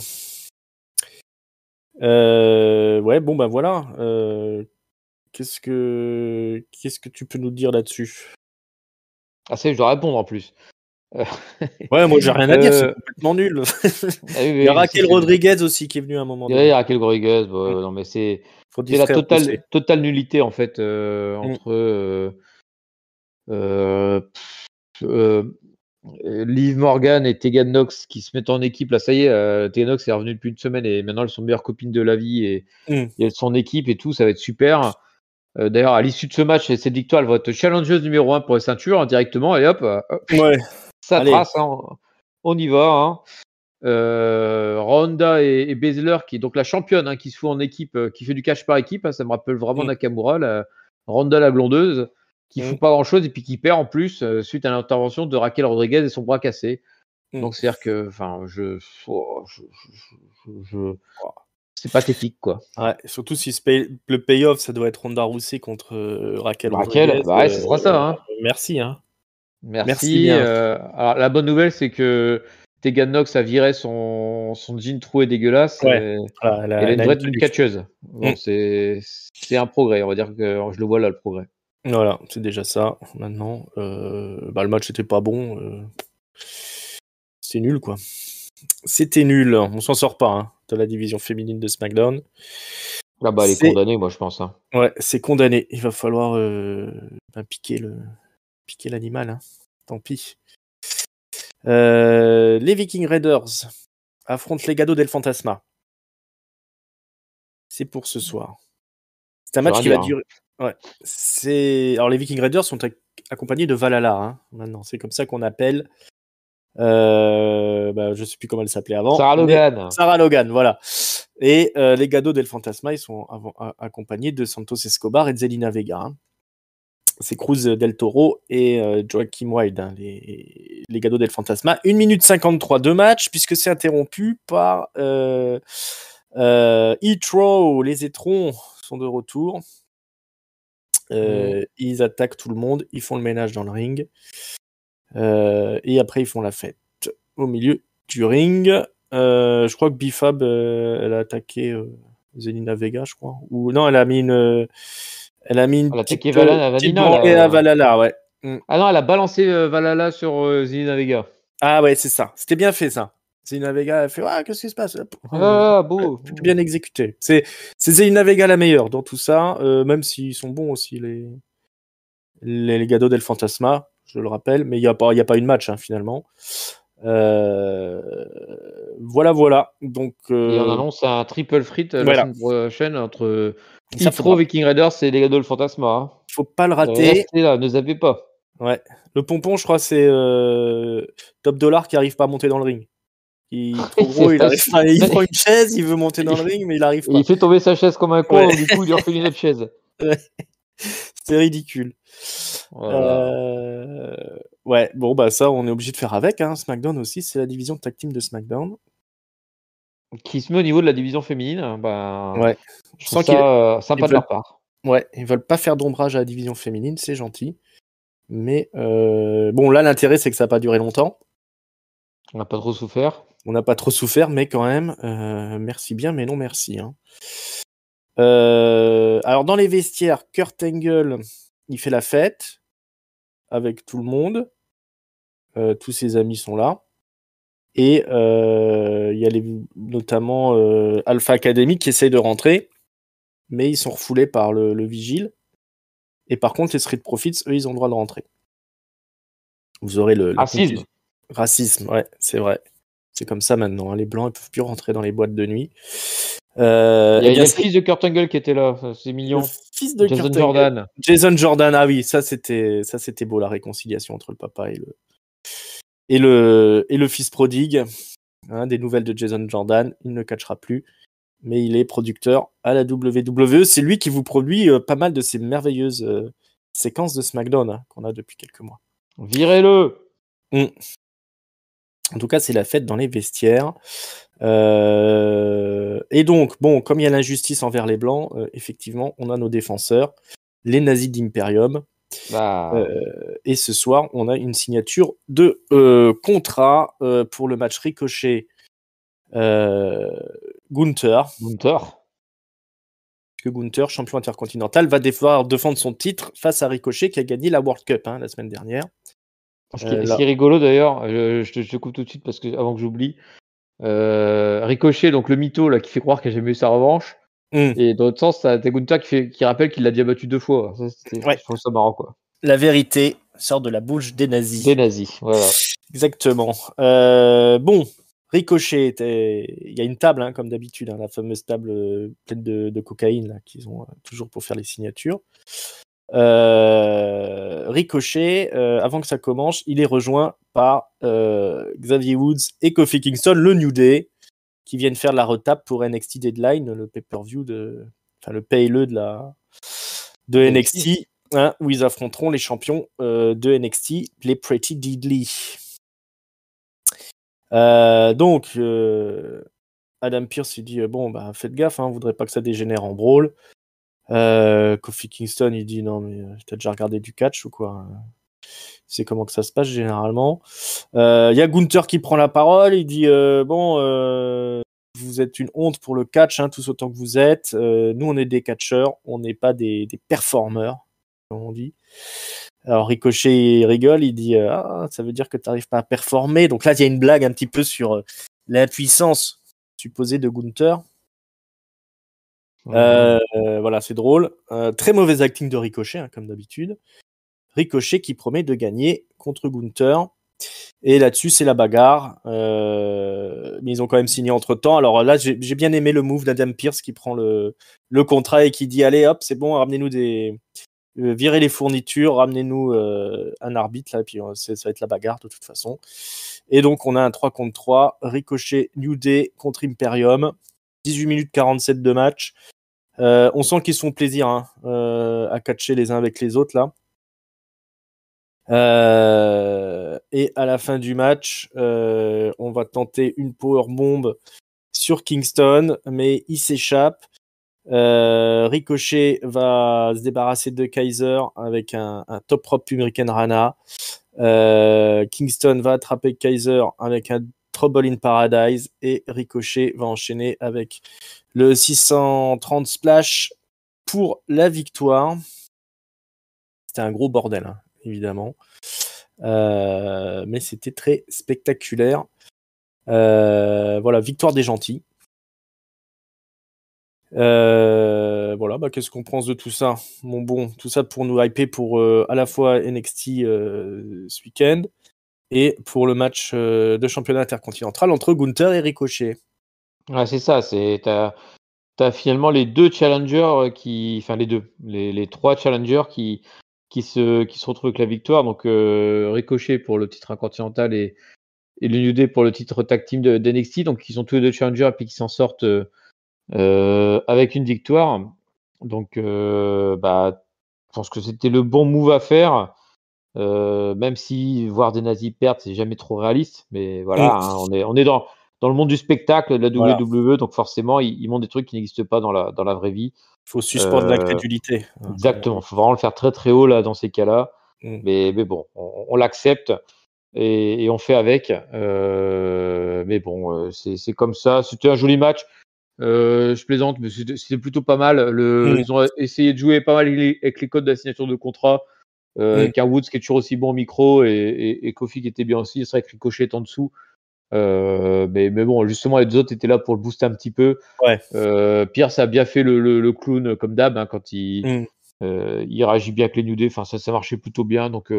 bon bah voilà. Qu'est-ce que tu peux nous dire là-dessus? Ah ça, je dois répondre en plus. Ouais, moi j'ai rien à dire, c'est complètement nul. Il y a Raquel c'est Rodriguez aussi qui est venue à un moment donné. Il y a Raquel Rodriguez, non mais c'est la totale nullité en fait entre Liv Morgan et Tegan Nox qui se mettent en équipe. Là, ça y est, Tegan Nox est revenue depuis une semaine et maintenant elles sont meilleures copines de la vie et elles sont en équipe et tout, ça va être super. D'ailleurs, à l'issue de ce match, cette victoire, elle va être challengeuse numéro 1 pour les ceintures hein, directement. Et hop, ouais. Ça trace, hein, on y va. Hein. Ronda et Baszler, qui est donc la championne, hein, qui se fout en équipe, qui fait du cash par équipe. Hein, ça me rappelle vraiment Nakamura, Ronda la blondeuse, qui fout pas grand chose et puis qui perd en plus suite à l'intervention de Raquel Rodriguez et son bras cassé. Donc c'est-à-dire que, c'est pathétique, quoi. Ouais, surtout si le payoff, ça doit être Ronda Rousey contre Raquel Rodriguez. Bah ce sera ça. Hein. Merci. Hein. Merci. Alors, la bonne nouvelle, c'est que Tegan Nox a viré son jean troué dégueulasse. Ouais. Elle a une vraie tenue de catcheuse. Bon, c'est un progrès. On va dire que je le vois là, le progrès. Voilà, c'est déjà ça. Maintenant, le match n'était pas bon. C'est nul, quoi. C'était nul. On s'en sort pas hein, de la division féminine de SmackDown. Là, elle est condamnée, moi, je pense. Hein. Ouais, c'est condamné. Il va falloir piquer l'animal. Hein. Tant pis. Les Viking Raiders affrontent les Legado del Fantasma. C'est pour ce soir. C'est un match qui va durer. Ouais. Alors les Viking Raiders sont accompagnés de Valhalla. Hein. Maintenant, c'est comme ça qu'on appelle. Je sais plus comment elle s'appelait avant. Sarah Logan. Sarah Logan, voilà. Et les Legado del Fantasma, ils sont accompagnés de Santos Escobar et de Zelina Vega. Hein. C'est Cruz del Toro et Joaquim Wilde, hein, les Legado del Fantasma. 1 minute 53 de match, puisque c'est interrompu par E-Throw. Les étrons sont de retour. Ils attaquent tout le monde, ils font le ménage dans le ring. Et après, ils font la fête au milieu du ring. Je crois que Bifab, elle a attaqué Zelina Vega, je crois. Ou non, elle a mis une petite branlée à Valhalla, ouais. Ah non, elle a balancé Valhalla sur Zelina Vega. Ah ouais, c'est ça. C'était bien fait, ça. Zelina Vega, elle fait qu'est-ce qui se passe? Beau. Bien exécuté. C'est Zelina Vega la meilleure dans tout ça, même s'ils sont bons aussi, les Legado del Fantasma, je le rappelle, mais il n'y a pas une match, hein, finalement. Voilà. Donc, et on annonce un triple frit la semaine prochaine entre E-Throw, Viking Raiders et Legado del Fantasma. Hein. Faut pas le rater. Restez là, ne zappez pas. Ouais. Le pompon, je crois, c'est Top Dollar qui arrive pas à monter dans le ring. Il prend une chaise, il veut monter dans le ring, mais il arrive pas. Il fait tomber sa chaise comme un con, du coup, il lui refait une autre chaise. C'est ridicule. Voilà. Ouais, bon, bah ça, on est obligé de faire avec. Hein. SmackDown aussi, c'est la division de tag team de SmackDown. Qui se met au niveau de la division féminine. Ouais. Je sens ça sympa de leur part. Ouais, ils veulent pas faire d'ombrage à la division féminine, c'est gentil. Mais bon, là, l'intérêt, c'est que ça n'a pas duré longtemps. On n'a pas trop souffert. Mais quand même, merci bien, mais non merci. Hein. Alors, dans les vestiaires, Kurt Angle, il fait la fête avec tout le monde. Tous ses amis sont là. Et il y a notamment Alpha Academy qui essaye de rentrer, mais ils sont refoulés par le Vigile. Et par contre, les Street Profits, eux, ils ont le droit de rentrer. Vous aurez Racisme. Racisme, ouais, c'est vrai. C'est comme ça maintenant. Hein. Les Blancs, ils peuvent plus rentrer dans les boîtes de nuit. Il y a le fils de Kurt Angle qui était là. C'est mignon. Le fils de Jason Kurt Jordan. Angle. Jason Jordan, ah oui, ça c'était beau, la réconciliation entre le papa et le fils prodigue. Hein, des nouvelles de Jason Jordan, il ne catchera plus, mais il est producteur à la WWE. C'est lui qui vous produit pas mal de ces merveilleuses séquences de SmackDown hein, qu'on a depuis quelques mois. Virez-le. En tout cas, c'est la fête dans les vestiaires. Et donc, bon, comme il y a l'injustice envers les Blancs, effectivement, on a nos défenseurs, les nazis d'Imperium. Et ce soir, on a une signature de contrat pour le match Ricochet Gunther. Que Gunther, champion intercontinental, va devoir défendre son titre face à Ricochet qui a gagné la World Cup la semaine dernière. Ce qui est rigolo d'ailleurs, je te coupe tout de suite parce que avant que j'oublie, Ricochet, donc le mytho là, qui fait croire qu'il n'a jamais eu sa revanche. Et dans l'autre sens, t'as Gunther qui rappelle qu'il l'a déjà battu 2 fois. Ça, je trouve ça marrant, quoi. La vérité sort de la bouche des nazis. Des nazis, voilà. Exactement. Bon, Ricochet, il y a une table, comme d'habitude, la fameuse table pleine de cocaïne là, qu'ils ont toujours pour faire les signatures. Ricochet, avant que ça commence, il est rejoint par Xavier Woods et Kofi Kingston, le New Day, qui viennent faire de la retape pour NXT Deadline, le pay-per-view le pay-le de NXT, où ils affronteront les champions de NXT, les Pretty Deadly. Donc, Adam Pearce il dit faites gaffe, on voudrait pas que ça dégénère en brawl. Kofi Kingston il dit non mais t'as déjà regardé du catch ou quoi? C'est comment que ça se passe généralement. Il y a Gunther qui prend la parole, il dit vous êtes une honte pour le catch, tous autant que vous êtes. Nous on est des catcheurs, on n'est pas des performeurs, comme on dit. Alors Ricochet rigole, il dit ça veut dire que tu n'arrives pas à performer. Donc là il y a une blague un petit peu sur l'impuissance supposée de Gunther. Voilà, c'est drôle. Très mauvais acting de Ricochet, comme d'habitude. Ricochet qui promet de gagner contre Gunther. Et là-dessus, c'est la bagarre. Mais ils ont quand même signé entre-temps. Alors là, j'ai bien aimé le move d'Adam Pearce qui prend le contrat et qui dit allez, hop, c'est bon, ramenez-nous virez les fournitures, ramenez-nous un arbitre, là, et puis ça va être la bagarre de toute façon. Et donc, on a un 3 contre 3. Ricochet, New Day contre Imperium. 18 minutes 47 de match. On sent qu'ils se font plaisir à catcher les uns avec les autres là. Et à la fin du match, on va tenter une powerbomb sur Kingston, mais il s'échappe. Ricochet va se débarrasser de Kaiser avec un top rope Hurricane Rana. Kingston va attraper Kaiser avec un Trouble in Paradise et Ricochet va enchaîner avec le 630 splash pour la victoire. C'était un gros bordel, évidemment. Mais c'était très spectaculaire. Voilà, victoire des gentils. Voilà, qu'est-ce qu'on pense de tout ça? Tout ça pour nous hyper pour à la fois NXT ce week-end et pour le match de championnat intercontinental entre Gunther et Ricochet. Ouais, c'est ça. T'as finalement les deux challengers les trois challengers qui se retrouvent avec la victoire. Donc Ricochet pour le titre intercontinental et le New Day pour le titre tag team de NXT. Donc ils sont tous les deux challengers et puis qui s'en sortent avec une victoire. Donc je pense que c'était le bon move à faire. Même si voir des nazis perdre, c'est jamais trop réaliste. Mais voilà, on est dans le monde du spectacle, de la WWE, donc forcément, ils montrent des trucs qui n'existent pas dans la vraie vie. Il faut suspendre la crédulité. Exactement, il faut vraiment le faire très très haut là, dans ces cas-là. Mais bon, on l'accepte et on fait avec. Mais bon, c'est comme ça. C'était un joli match. Je plaisante, mais c'était plutôt pas mal. Ils ont essayé de jouer pas mal avec les codes de la signature de contrat. Avec un Woods qui est toujours aussi bon au micro et Kofi qui était bien aussi. C'est vrai que Ricochet est en dessous. Mais bon, justement, les deux autres étaient là pour le booster un petit peu. Ouais. Pierce a bien fait le clown comme d'hab, hein, quand il réagit bien avec les New Day. Enfin, ça marchait plutôt bien. Donc,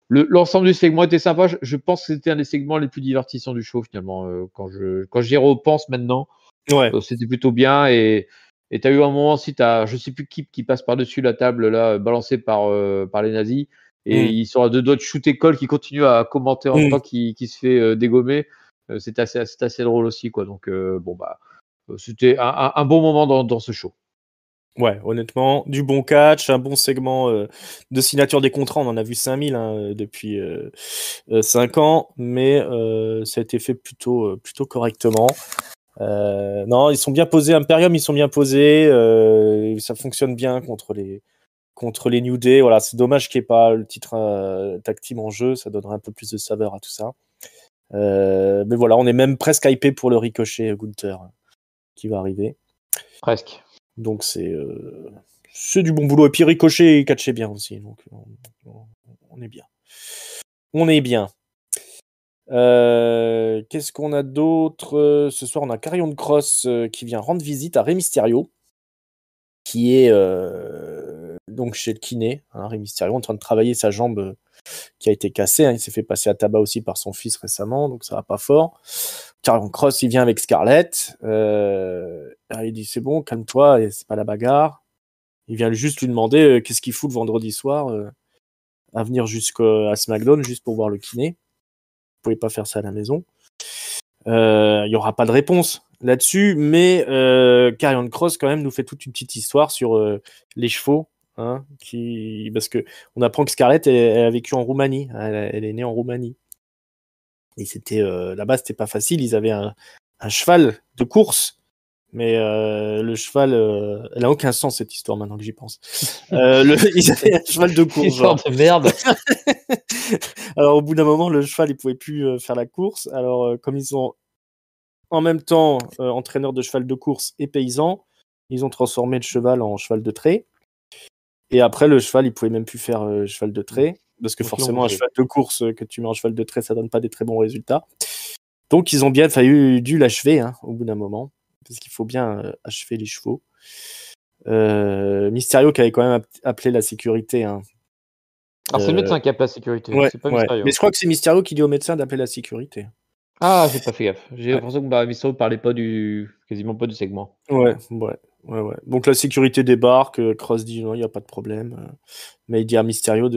l'ensemble du segment était sympa. Je pense que c'était un des segments les plus divertissants du show, finalement. Quand j'y repense maintenant, Ouais. c'était plutôt bien. Et tu as eu un moment aussi, je sais plus qui passe par-dessus la table, là, balancé par les nazis. Et ils sont à deux doigts de shooter Cole qui continue à commenter en même temps qui se fait dégommer. C'est assez drôle aussi, quoi. Donc, c'était un bon moment dans ce show. Ouais, honnêtement, du bon catch, un bon segment de signature des contrats. On en a vu 5000 depuis 5 ans, mais ça a été fait plutôt correctement. Non, ils sont bien posés. Imperium, ils sont bien posés. Ça fonctionne bien contre les New Day. Voilà, c'est dommage qu'il n'y ait pas le titre tag team en jeu. Ça donnerait un peu plus de saveur à tout ça. Mais voilà, on est même presque hypé pour le Ricochet Gunther qui va arriver. Presque. Donc c'est du bon boulot. Et puis Ricochet, il catchait bien aussi. Donc on est bien. On est bien. Qu'est-ce qu'on a d'autre ce soir? On a Karrion Cross qui vient rendre visite à Rey Mysterio, qui est donc chez le kiné. Rey Mysterio en train de travailler sa jambe qui a été cassée. Il s'est fait passer à tabac aussi par son fils récemment, donc ça va pas fort. Karrion Cross, il vient avec Scarlett. Il dit c'est bon, calme-toi, et c'est pas la bagarre. Il vient juste lui demander qu'est-ce qu'il fout le vendredi soir à venir jusqu'à SmackDown juste pour voir le kiné. Vous pouvez pas faire ça à la maison. Il y aura pas de réponse là-dessus, mais Karrion Cross quand même nous fait toute une petite histoire sur les chevaux, parce que on apprend que Scarlett elle a vécu en Roumanie, elle est née en Roumanie. Et c'était là-bas c'était pas facile, ils avaient un cheval de course. Mais le cheval, elle a aucun sens cette histoire maintenant que j'y pense. Ils avaient un cheval de course. Histoire de merde. Alors au bout d'un moment, le cheval il pouvait plus faire la course. Alors comme ils sont en même temps entraîneurs de cheval de course et paysans, ils ont transformé le cheval en cheval de trait. Et après le cheval il pouvait même plus faire cheval de trait parce que forcément un cheval de course que tu mets en cheval de trait ça donne pas des très bons résultats. Donc ils ont bien dû l'achever au bout d'un moment. Parce qu'il faut bien achever les chevaux. Mysterio qui avait quand même appelé la sécurité. Alors c'est le médecin qui appelle la sécurité, ouais, c'est pas Mysterio. Mais je crois que c'est Mysterio qui dit au médecin d'appeler la sécurité. Ah, j'ai pas fait gaffe. J'ai l'impression que Mysterio parlait quasiment pas du segment. Ouais. Donc la sécurité débarque, Cross dit non, il n'y a pas de problème. Mais il dit à Mysterio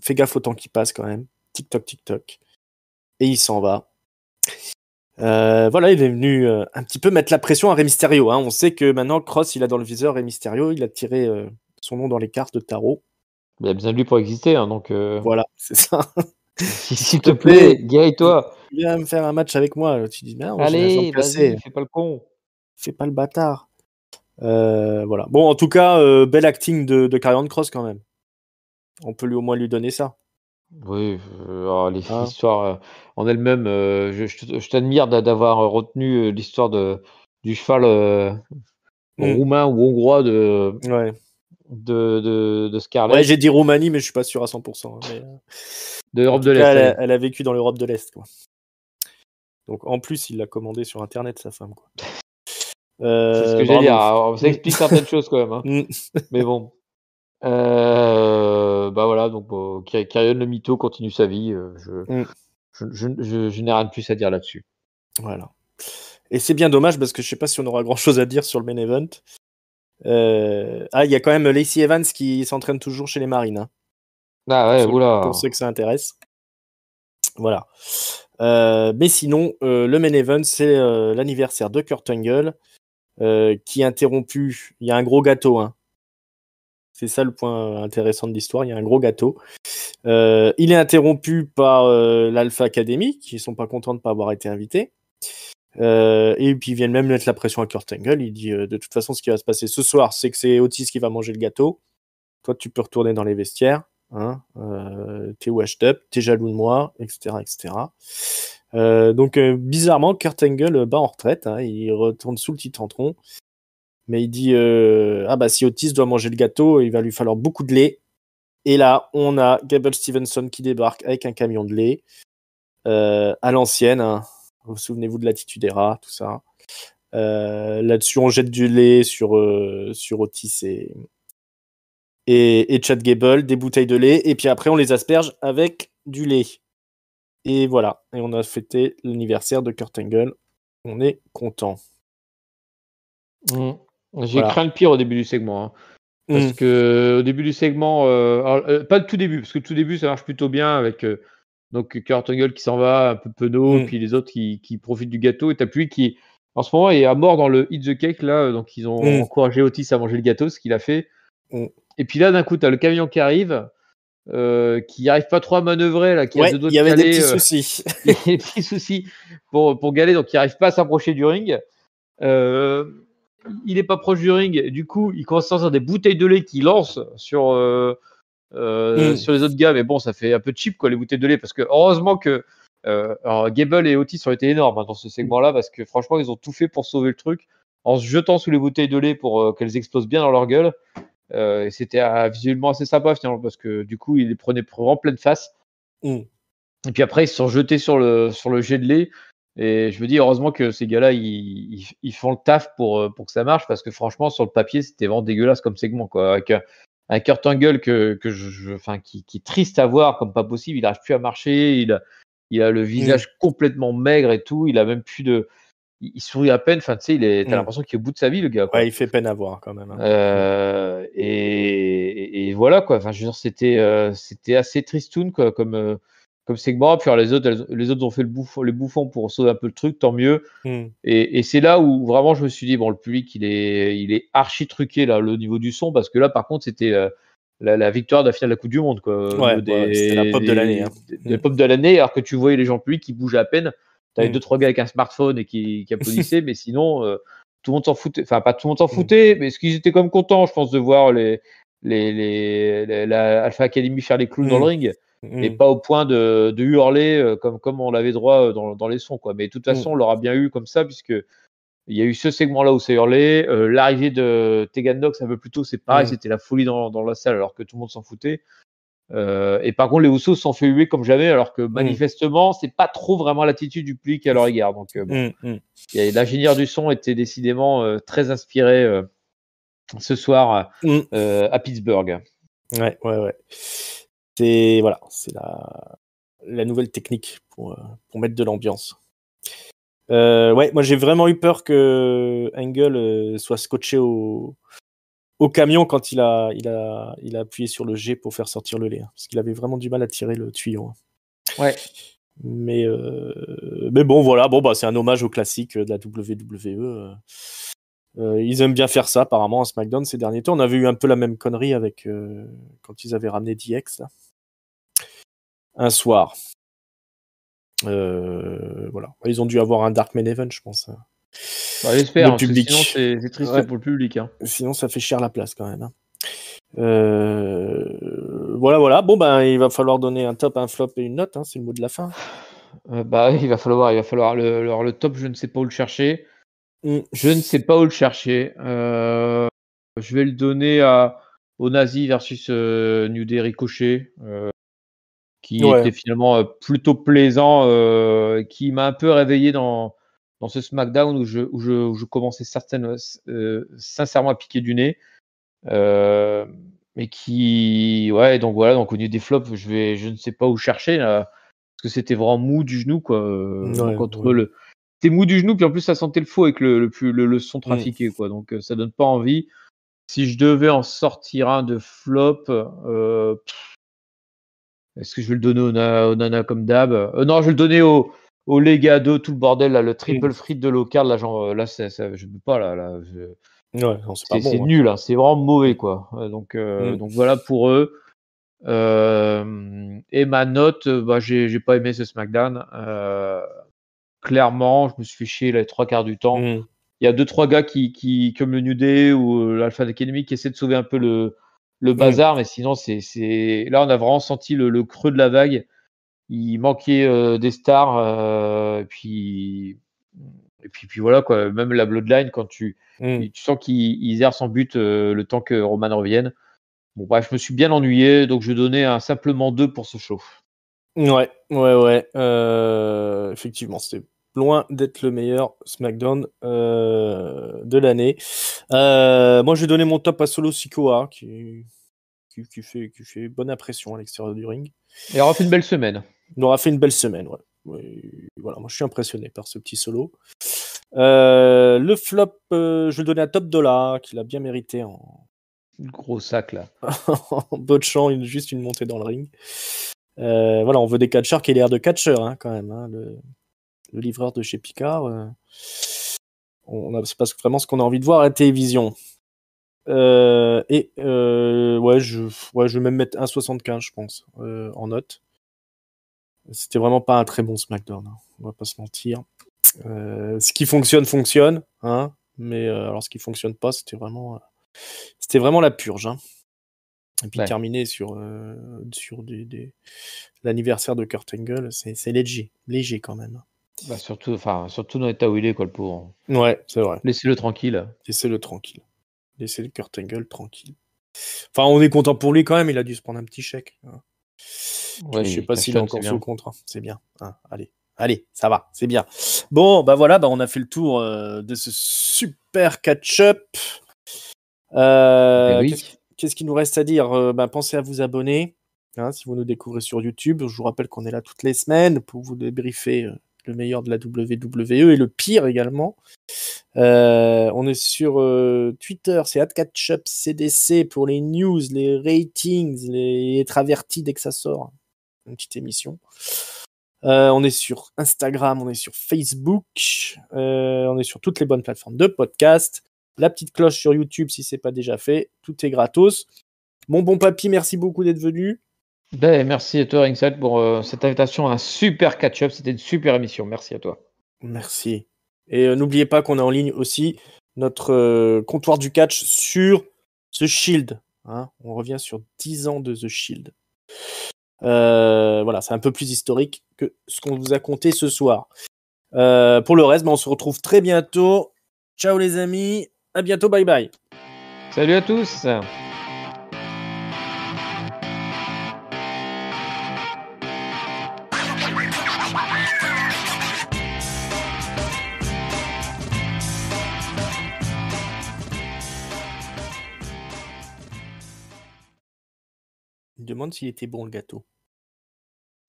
fais gaffe au temps qui passe quand même. Tic-toc, tic-toc. Et il s'en va. Voilà, il est venu un petit peu mettre la pression à Rey Mysterio. On sait que maintenant, Cross, il a dans le viseur Rey Mysterio. Il a tiré son nom dans les cartes de tarot. Il a besoin de lui pour exister, donc... Voilà, c'est ça. S'il te plaît, guéris-toi. Viens me faire un match avec moi. Tu dis, non, allez, vas-y, fais pas le con. Fais pas le bâtard. Voilà. Bon, en tout cas, bel acting de Karrion Cross quand même. On peut au moins lui donner ça. Oui, l'histoire en elle-même, je t'admire d'avoir retenu l'histoire du cheval roumain ou hongrois de Scarlett. Ouais, j'ai dit Roumanie, mais je suis pas sûr à 100%. De l'Europe de l'Est. Elle a vécu dans l'Europe de l'Est, quoi. Donc en plus, il l'a commandé sur Internet, sa femme, quoi. C'est ce que j'allais dire. Alors, ça explique certaines choses quand même. Mais bon. Voilà, donc Karrion le mytho continue sa vie. Je n'ai rien de plus à dire là-dessus. Voilà. Et c'est bien dommage parce que je sais pas si on aura grand chose à dire sur le main event. Il y a quand même Lacey Evans qui s'entraîne toujours chez les Marines. Ah ouais, oula. Pour ceux que ça intéresse. Voilà. Mais sinon, le main event, c'est l'anniversaire de Kurt Angle qui est interrompu. Il y a un gros gâteau. C'est ça le point intéressant de l'histoire. Il y a un gros gâteau. Il est interrompu par l'Alpha Academy, qui sont pas contents de pas avoir été invités. Et puis ils viennent même mettre la pression à Kurt Angle. Il dit de toute façon, ce qui va se passer ce soir, c'est que c'est Otis qui va manger le gâteau. Toi, tu peux retourner dans les vestiaires. T'es washed up, t'es jaloux de moi, etc. Donc bizarrement, Kurt Angle bat en retraite. Il retourne sous le Titantron. Mais il dit si Otis doit manger le gâteau, il va lui falloir beaucoup de lait. Et là, on a Gable Stevenson qui débarque avec un camion de lait à l'ancienne. Souvenez-vous de l'attitude des rats, tout ça. Là-dessus, on jette du lait sur Otis et Chad Gable, des bouteilles de lait, et puis après, on les asperge avec du lait. Et voilà. Et on a fêté l'anniversaire de Kurt Angle. On est content. J'ai craint le pire au début du segment. Parce que au début du segment, pas le tout début, parce que le tout début, ça marche plutôt bien avec donc Kurt Angle qui s'en va, un peu penaud, puis les autres qui profitent du gâteau. Et t'as plus qui, en ce moment, est à mort dans le Eat the Cake, là. Donc, ils ont encouragé Otis à manger le gâteau, ce qu'il a fait. Et puis là, d'un coup, t'as le camion qui arrive, qui n'arrive pas trop à manœuvrer, là, qui a deux doigts de caler. Il y avait des petits soucis. Il y a des petits soucis pour galer, donc il n'arrive pas à s'approcher du ring. Il n'est pas proche du ring, du coup, il commence à sortir des bouteilles de lait qu'il lance sur les autres gars, mais bon, ça fait un peu cheap, quoi, les bouteilles de lait, parce que heureusement que alors, Gable et Otis ont été énormes dans ce segment-là, parce que franchement, ils ont tout fait pour sauver le truc en se jetant sous les bouteilles de lait pour qu'elles explosent bien dans leur gueule. Et c'était visuellement assez sympa, finalement, parce que du coup, ils les prenaient en pleine face. Et puis après, ils se sont jetés sur le jet de lait. Et je me dis, heureusement que ces gars-là, ils font le taf pour que ça marche, parce que franchement, sur le papier, c'était vraiment dégueulasse comme segment, quoi. Avec un Kurt Angle qui est triste à voir comme pas possible. Il n'arrive plus à marcher. Il a le visage complètement maigre et tout. Il a même plus de. Il sourit à peine. Enfin, tu sais, t'as l'impression qu'il est au bout de sa vie, le gars, quoi. Ouais, il fait peine à voir quand même. Et voilà, quoi. Enfin, je veux dire, c'était assez tristoun, quoi, comme segment. Puis alors, les autres ont fait les bouffons pour sauver un peu le truc, tant mieux. Et c'est là où vraiment je me suis dit, bon, le public, il est archi truqué là, au niveau du son, parce que là, par contre, c'était la victoire de la finale de la Coupe du Monde, quoi. C'était la pop de l'année. Des pop de l'année, alors que tu voyais les gens publics qui bougeaient à peine. T'avais 2-3 gars avec un smartphone et qui applaudissaient, mais sinon, tout le monde s'en foutait. Enfin, pas tout le monde s'en foutait, mais ce qu'ils étaient comme contents, je pense, de voir la Alpha Academy faire les clowns dans le ring. Et pas au point de hurler comme on l'avait droit dans les sons, quoi. Mais de toute façon, on l'aura bien eu comme ça, puisque il y a eu ce segment-là où ça hurlait. L'arrivée de Tegan Nox un peu plus tôt, c'est pareil, c'était la folie dans la salle, alors que tout le monde s'en foutait. Et par contre, les Usos se sont fait huer comme jamais, alors que manifestement, c'est pas trop vraiment l'attitude du public à leur égard. Donc, l'ingénieur du son était décidément très inspiré ce soir à Pittsburgh. Ouais. C'est la nouvelle technique pour mettre de l'ambiance. Moi j'ai vraiment eu peur que Angle soit scotché au camion quand il a appuyé sur le G pour faire sortir le lait, parce qu'il avait vraiment du mal à tirer le tuyau. Ouais. Mais bon, voilà, c'est un hommage au classique de la WWE. Ils aiment bien faire ça apparemment à SmackDown ces derniers temps. On avait eu un peu la même connerie avec quand ils avaient ramené DX là. Un soir. Voilà. Ils ont dû avoir un Dark Main Event, je pense. J'espère, parce que sinon c'est triste pour le public. Sinon, ça fait cher la place quand même. Voilà. Bon, il va falloir donner un top, un flop et une note. C'est le mot de la fin. Il va falloir le top. Je ne sais pas où le chercher. Je ne sais pas où le chercher. Je vais le donner au Nazi versus New Day Ricochet, qui était finalement plutôt plaisant, qui m'a un peu réveillé dans ce SmackDown où je commençais sincèrement à piquer du nez. Mais qui, donc voilà, donc au niveau des flops, je ne sais pas où chercher là, parce que c'était vraiment mou du genou, quoi. C'était mou du genou, puis en plus ça sentait le faux avec le son trafiqué, quoi. Donc ça donne pas envie. Si je devais en sortir un de flop, est-ce que je vais le donner au Nana comme d'hab? Non, je vais le donner au Legado, tout le bordel là, le triple frite de low card là, genre là, ça, je peux pas là. C'est nul, c'est vraiment mauvais, quoi. Donc voilà pour eux. Et ma note, j'ai pas aimé ce SmackDown. Clairement, je me suis fait chier les 3 quarts du temps. Il y a 2-3 gars qui comme le New Day ou l'Alpha Academy, qui essaient de sauver un peu le bazar, mais sinon là on a vraiment senti le creux de la vague. Il manquait des stars, et puis voilà, quoi. Même la Bloodline, quand tu sens qu'il erre son but le temps que Roman revienne. Bon, bref, je me suis bien ennuyé, donc je donnais simplement 2 pour ce show. Ouais. Effectivement, c'était loin d'être le meilleur SmackDown de l'année. Moi, je vais donner mon top à Solo Sikoa, qui fait bonne impression à l'extérieur du ring. Il aura fait une belle semaine. Il aura fait une belle semaine, ouais. Voilà, moi je suis impressionné par ce petit solo. Le flop, je vais le donner à Top Dollar, qu'il a bien mérité en Gros sac là. en botchant juste une montée dans le ring. Voilà, on veut des catcheurs qui aient l'air de catcheurs, hein, quand même. Hein, le livreur de chez Picard, c'est pas vraiment ce qu'on a envie de voir à la télévision. Ouais, je vais même mettre 1,75, je pense, en note. C'était vraiment pas un très bon SmackDown, hein, on va pas se mentir. Ce qui fonctionne, hein, mais alors ce qui fonctionne pas, c'était vraiment la purge, hein. Et puis terminer sur l'anniversaire de Kurt Angle, c'est léger quand même. Bah surtout dans l'état où il est, quoi, le pauvre. Ouais, c'est vrai. Laissez-le tranquille. Laissez-le Kurt Angle tranquille. Enfin, on est content pour lui quand même, il a dû se prendre un petit chèque, hein. Ouais, je sais pas s'il est encore bien. sous contrat. C'est bien. Hein, allez, ça va, c'est bien. Bon, bah voilà, on a fait le tour de ce super catch-up. Oui. Qu'est-ce qu'il nous reste à dire? Pensez à vous abonner, hein, si vous nous découvrez sur YouTube. Je vous rappelle qu'on est là toutes les semaines pour vous débriefer le meilleur de la WWE et le pire également. On est sur Twitter, c'est @catchupcdc pour les news, les ratings, les être avertis dès que ça sort. Une petite émission. On est sur Instagram, on est sur Facebook, on est sur toutes les bonnes plateformes de podcast. La petite cloche sur YouTube si c'est pas déjà fait. Tout est gratos. Mon bon papy, merci beaucoup d'être venu. Merci à toi, Ringside, pour cette invitation à un super catch-up. C'était une super émission. Merci à toi. Merci. Et n'oubliez pas qu'on est en ligne aussi notre comptoir du catch sur The Shield. Hein, on revient sur 10 ans de The Shield. Voilà, c'est un peu plus historique que ce qu'on vous a conté ce soir. Pour le reste, on se retrouve très bientôt. Ciao les amis, à bientôt, bye bye. Salut à tous. Il me demande s'il était bon le gâteau.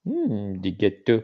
Des gâteaux.